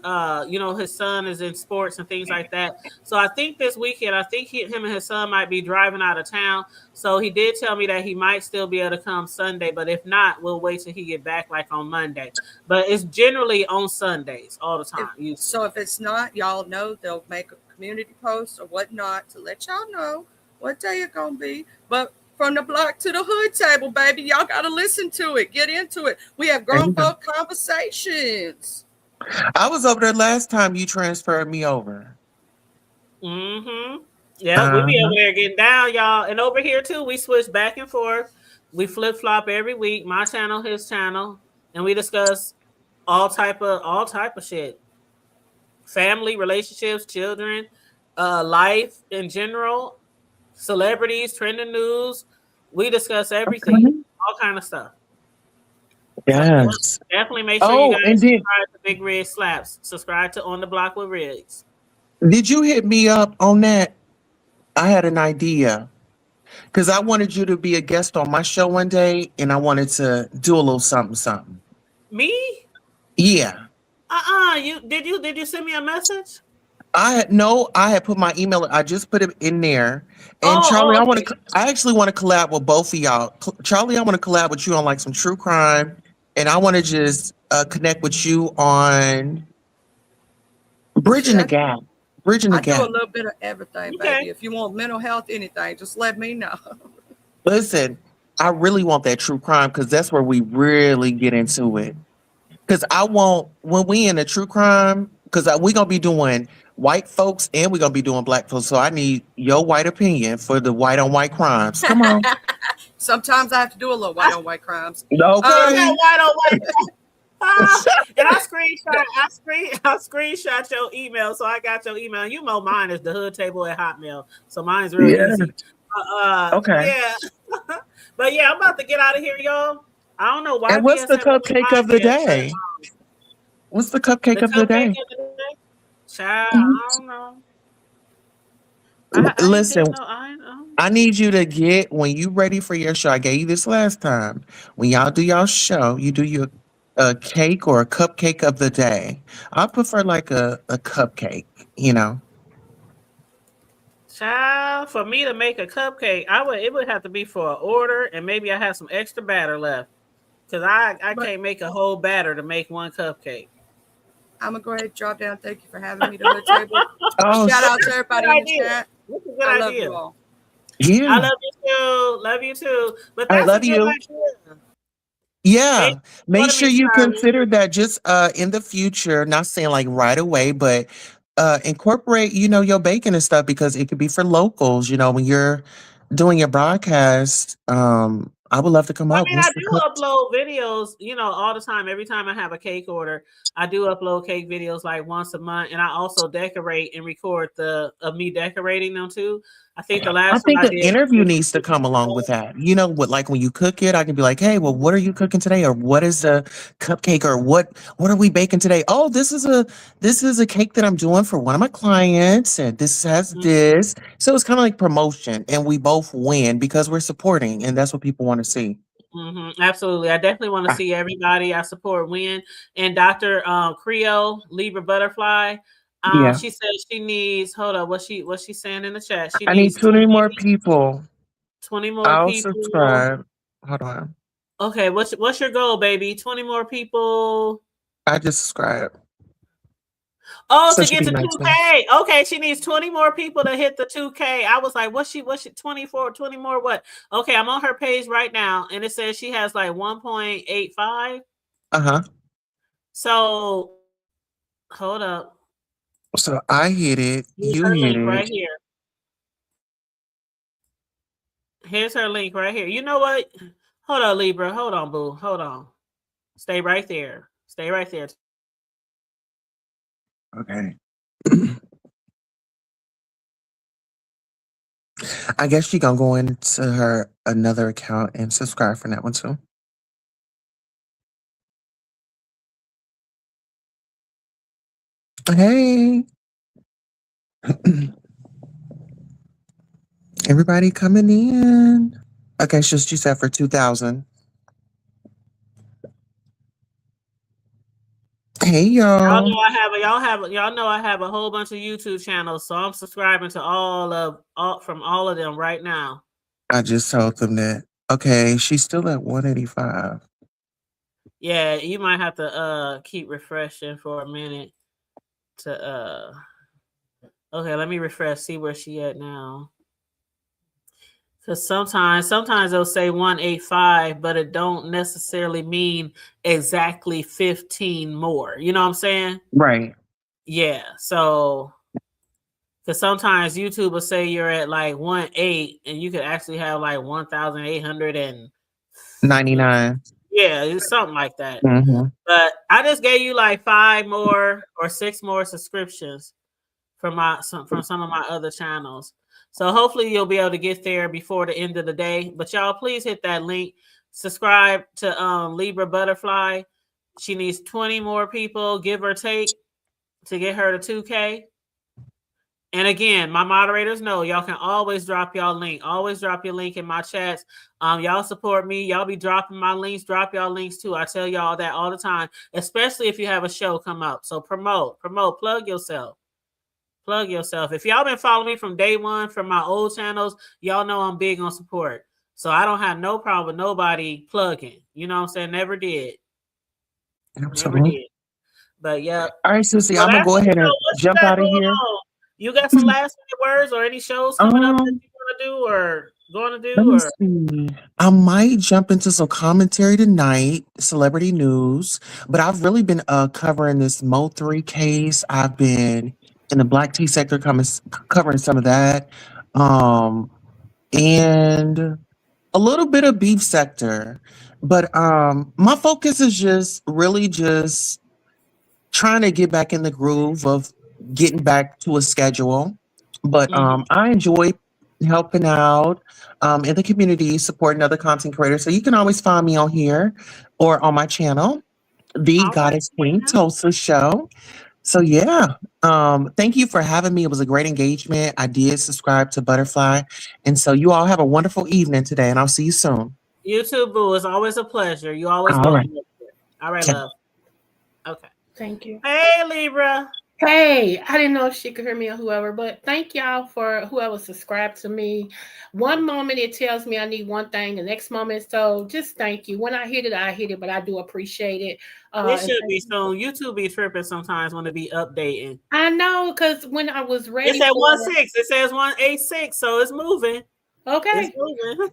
his son is in sports and things like that. So I think this weekend, I think him and his son might be driving out of town. So he did tell me that he might still be able to come Sunday, but if not, we'll wait till he get back like on Monday. But it's generally on Sundays all the If, time. Usually. so if it's not, y'all know they'll make a community post or whatnot to let y'all know what day it's gonna be. But from the block to the hood table, baby, y'all gotta listen to it, get into it. We have grown folk conversations. I was over there last time you transferred me over. Mm-hmm. Yeah, we be over Uh-huh. there getting down, y'all. And over here too, we switch back and forth. We flip flop every week. My channel, his channel, and we discuss all type of shit. Family, relationships, children, life in general, celebrities, trending news. We discuss everything, Okay. all kind of stuff. So yeah, Yes. definitely make sure you Oh, guys and then subscribe to Big Red Slaps. Subscribe to On the Block with Riggs. did you hit me up on that? I had an idea because I wanted you to be a guest on my show one day, and I wanted to do a little something, something. Me? Yeah. You did you send me a message? I had put my email. I just put it in there. And Charlie, Oh, I want okay. to. I actually want to collab with both of y'all. Charlie, I want to collab with you on like some true crime, and I want to just connect with you on bridging Shoot, the gap. Bridging the I do a gap. little bit of everything, baby. Okay. If you want mental health, anything, just let me know. Listen, I really want that true crime because that's where we really get into it. Because I want when we in a true crime, because we gonna be doing white folks and we gonna be doing black folks. So I need your white opinion for the white on white crimes. Come on. Sometimes I have to do a little white on white crimes. Put that Okay. white on white. And I screenshot your email, so I got your email. You know mine is the hood table at Hotmail, so mine's real Yeah. easy. Okay. Yeah, but yeah, I'm about to get out of here, y'all. I don't know why And what's BS the have me cupcake of the podcast, but day? What's the cupcake the of the cupcake day? of the day, child, Mhm. I don't know. I ain't Listen, did no. I ain't know. I need you to get when you ready for your show. I gave you this last time. When y'all do y'all show, you do your a cake or a cupcake of the day? I prefer like a cupcake, you know. Child, for me to make a cupcake, it would have to be for an order, and maybe I have some extra batter left because I But can't make a whole batter to make one cupcake. I'm gonna go ahead and drop down. Thank you for having me to Hood Table. Oh, Shout out to That's a everybody good in the idea. chat. That's a good I love idea. you all. I yeah. love you too. Love you too. But I that's a love good you. idea. Maybe Yeah. Make order sure me you some. consider that just in the future, not saying like right away, but incorporate, you know, your bacon and stuff because it could be for locals, you know, when you're doing your broadcast. I would love to come I out mean, with I some do cups. upload videos, all the time. Every time I have a cake order, I do upload cake videos like once a month, and I also decorate and record of me decorating them too. I think the I last one think I an did interview was needs to come along with that. You know, what like when you cook it, I can be like, "Hey, well, what are you cooking today?" Or "What is the cupcake?" Or "What are we baking today?" "Oh, this is a cake that I'm doing for one of my clients, and this has this." So it's kind of like promotion, and we both win because we're supporting, and that's what people want to see. Absolutely. I definitely want to Ah, see everybody. I support Win and Dr. Creole Libra Butterfly. yeah, She said she needs. Hold up, what's she saying in the chat? She I need needs 20 more people. 20 more I'll people. subscribe. Hold on, Okay, what's your goal, baby? 20 more people. I just subscribed. Oh, So to it should get be to 19. 2K. Okay, she needs 20 more people to hit the 2K. I was like, what's she 24, 20 more what? Okay, I'm on her page right now and it says she has like 1.85. Uh huh. So hold up. So I hit it. Here's You her hit link right it. here. Here's her link right here. You know what? Hold on, Libra. Hold on, boo. Hold on. Stay right there. Stay right there. Okay. I guess she gonna go into her another account and subscribe for that one too. Hey, everybody coming in. Okay, she said for 2,000. Hey Y'all y'all. know y'all know I have a whole bunch of YouTube channels, so I'm subscribing to all of them right now. I just told them that. Okay, she's still at 185. Yeah, you might have to keep refreshing for a minute to okay, let me refresh, see where she at now. Because sometimes they'll say 185, but it don't necessarily mean exactly 15 more. You know what I'm saying? Right. Yeah. So because sometimes YouTube will say you're at like 1.8 and you could actually have like 1,800 and 99. yeah, it's something like that. Mm-hmm. But I just gave you like 5 more or 6 more subscriptions from some of my other channels. So hopefully you'll be able to get there before the end of the day. But y'all please hit that link. Subscribe to Libra Butterfly. She needs 20 more people, give or take, to get her to 2K. And again, my moderators know y'all can always drop y'all link. Always drop your link in my chats. Y'all support me. Y'all be dropping my links. Drop y'all links too. I tell y'all that all the time, especially if you have a show come up. So promote, plug yourself. Plug yourself. If y'all been following me from day one from my old channels, y'all know I'm big on support. So I don't have no problem with nobody plugging. You know what I'm saying? Never did. Never Absolutely. did. But yep. All right, Susie, So I'm gonna that's go it. ahead So and what you jump got out of going here. on? You got some last minute words or any shows coming up that Um, you want to do or going to Let do me or see. I might jump into some commentary tonight, celebrity news, but I've really been covering this Mo3 case. I've been in the black tea sector covering some of that. Um, and a little bit of beef sector. But my focus is just really just trying to get back in the groove of getting back to a schedule. But Mhm. I enjoy helping out in the community, supporting other content creators. So you can always find me on here or on my channel, The All right, Goddess Queen man. Tulsa Show. So yeah, thank you for having me. It was a great engagement. I did subscribe to Butterfly. And so you all have a wonderful evening today, and I'll see you soon. You too, boo. It's always a pleasure. You always All right. welcome. All right, love. Okay. Thank you. Hey, Libra. Hey, I didn't know if she could hear me or whoever, but thank y'all for whoever subscribed to me. One moment it tells me I need one thing, the next moment, so just thank you. When I hit it, but I do appreciate it. It should be soon. YouTube be tripping sometimes when it be updating. I know, because when I was ready It's at for 1.6. It says 1.86, so it's moving. okay. It's moving.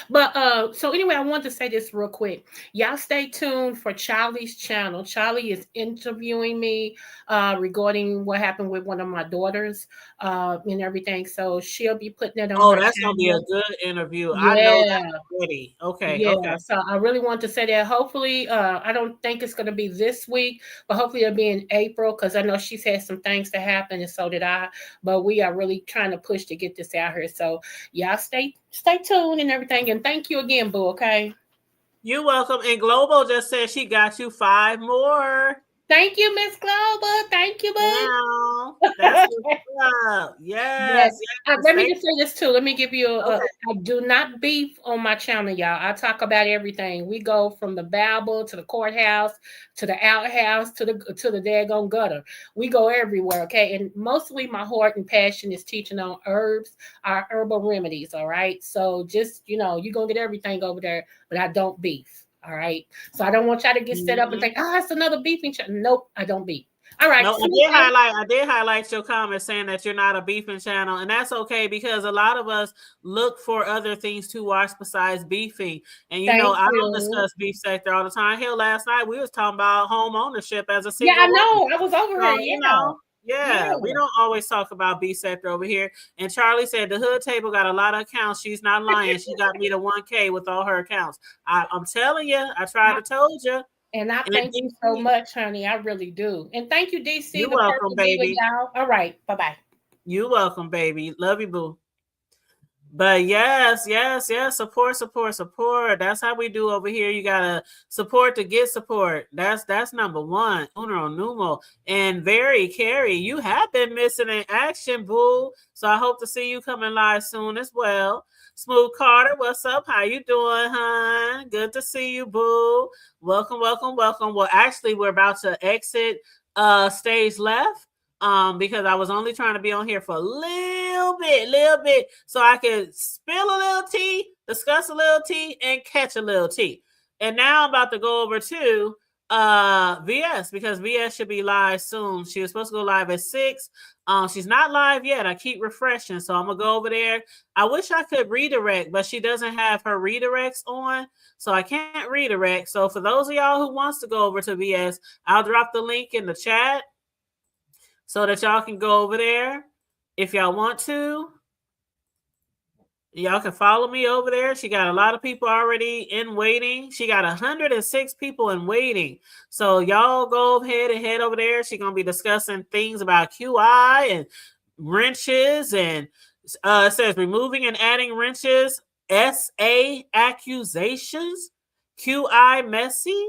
But so anyway, I want to say this real quick. Y'all stay tuned for Charlie's channel. Charlie is interviewing me regarding what happened with one of my daughters and everything. So she'll be putting it on her That's gonna be a channel. good interview. I know Yeah. that already. Okay. Yeah, Okay. so I really want to say that hopefully, I don't think it's going to be this week, but hopefully it'll be in April because I know she's had some things to happen and so did I. But we are really trying to push to get this out here. So y'all stay tuned and everything. And thank you again, Boo. Okay. You're welcome. And Global just said she got you 5 more. Thank you, Miss Global. Thank you, Boo. Now, that's what's up. Yes. Let me just say this too. Let me give you Okay. I do not beef on my channel, y'all. I talk about everything. We go from the Bible to the courthouse to the outhouse to the daggone gutter. We go everywhere, okay? And mostly my heart and passion is teaching on herbs, our herbal remedies, all right? So just, you're gonna get everything over there, but I don't beef. All right. So I don't want y'all to get set up and think, it's another beefing channel. Nope, I don't beef. All right. No, I did highlight your comment saying that you're not a beefing channel, and that's okay because a lot of us look for other things to watch besides beefing. And I don't discuss beef sector all the time. Hell, last night we was talking about home ownership as a single I know. woman. I was over here. Yeah, we don't always talk about beef sector over here. And Charlie said the hood table got a lot of accounts. She's not lying. She got me to 1K with all her accounts. I'm telling you, I tried to told you. And I thank you so much, honey. I really do. And thank you, DC. You're welcome, baby. Y'all. All right. Bye-bye. You're welcome, baby. Love you, boo. But yes. Support. That's how we do over here. You gotta support to get support. That's number one. Uno numero. And very Carrie, you have been missing in action, boo. So I hope to see you coming live soon as well. Smooth Carter, what's up? How you doing, hon? Good to see you, boo. Welcome. Well, actually, we're about to exit stage left. Because I was only trying to be on here for a little bit, so I could spill a little tea, discuss a little tea, and catch a little tea. And now I'm about to go over to VS because VS should be live soon. She was supposed to go live at 6. She's not live yet. I keep refreshing, so I'm gonna go over there. I wish I could redirect, but she doesn't have her redirects on, so I can't redirect. So for those of y'all who wants to go over to VS, I'll drop the link in the chat so that y'all can go over there if y'all want to. Y'all can follow me over there. She got a lot of people already in waiting. She got 106 people in waiting. So y'all go ahead and head over there. She's going to be discussing things about QI and wrenches. And it says removing and adding wrenches, SA accusations, QI messy,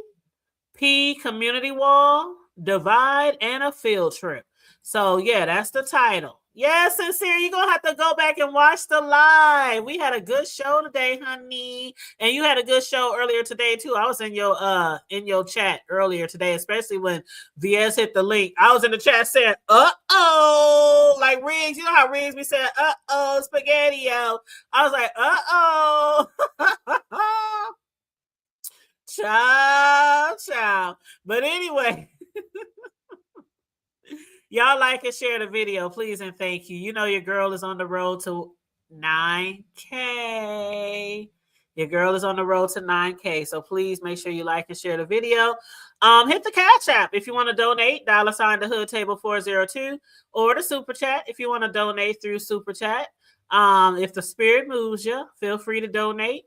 P community wall, divide, and a field trip. So yeah, that's the title. Yeah, Sincere, you're gonna have to go back and watch the live. We had a good show today, honey. And you had a good show earlier today too. I was in your chat earlier today, especially when VS hit the link. I was in the chat saying, uh-oh, like Riggs, you know how Riggs be saying, uh-oh, spaghetti-o. I was like, uh-oh. Ciao. But anyway, y'all like and share the video, please and thank you. You know your girl is on the road to 9K. Your girl is on the road to 9K. So please make sure you like and share the video. Hit the Cash App if you want to donate, $ the hood table 402, or the Super Chat if you want to donate through Super Chat. If the spirit moves you, feel free to donate.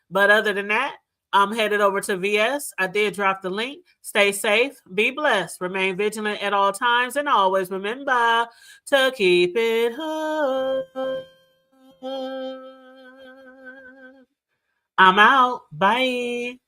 But other than that, I'm headed over to VS. I did drop the link. Stay safe. Be blessed. Remain vigilant at all times. And always remember to keep it hood. I'm out. Bye.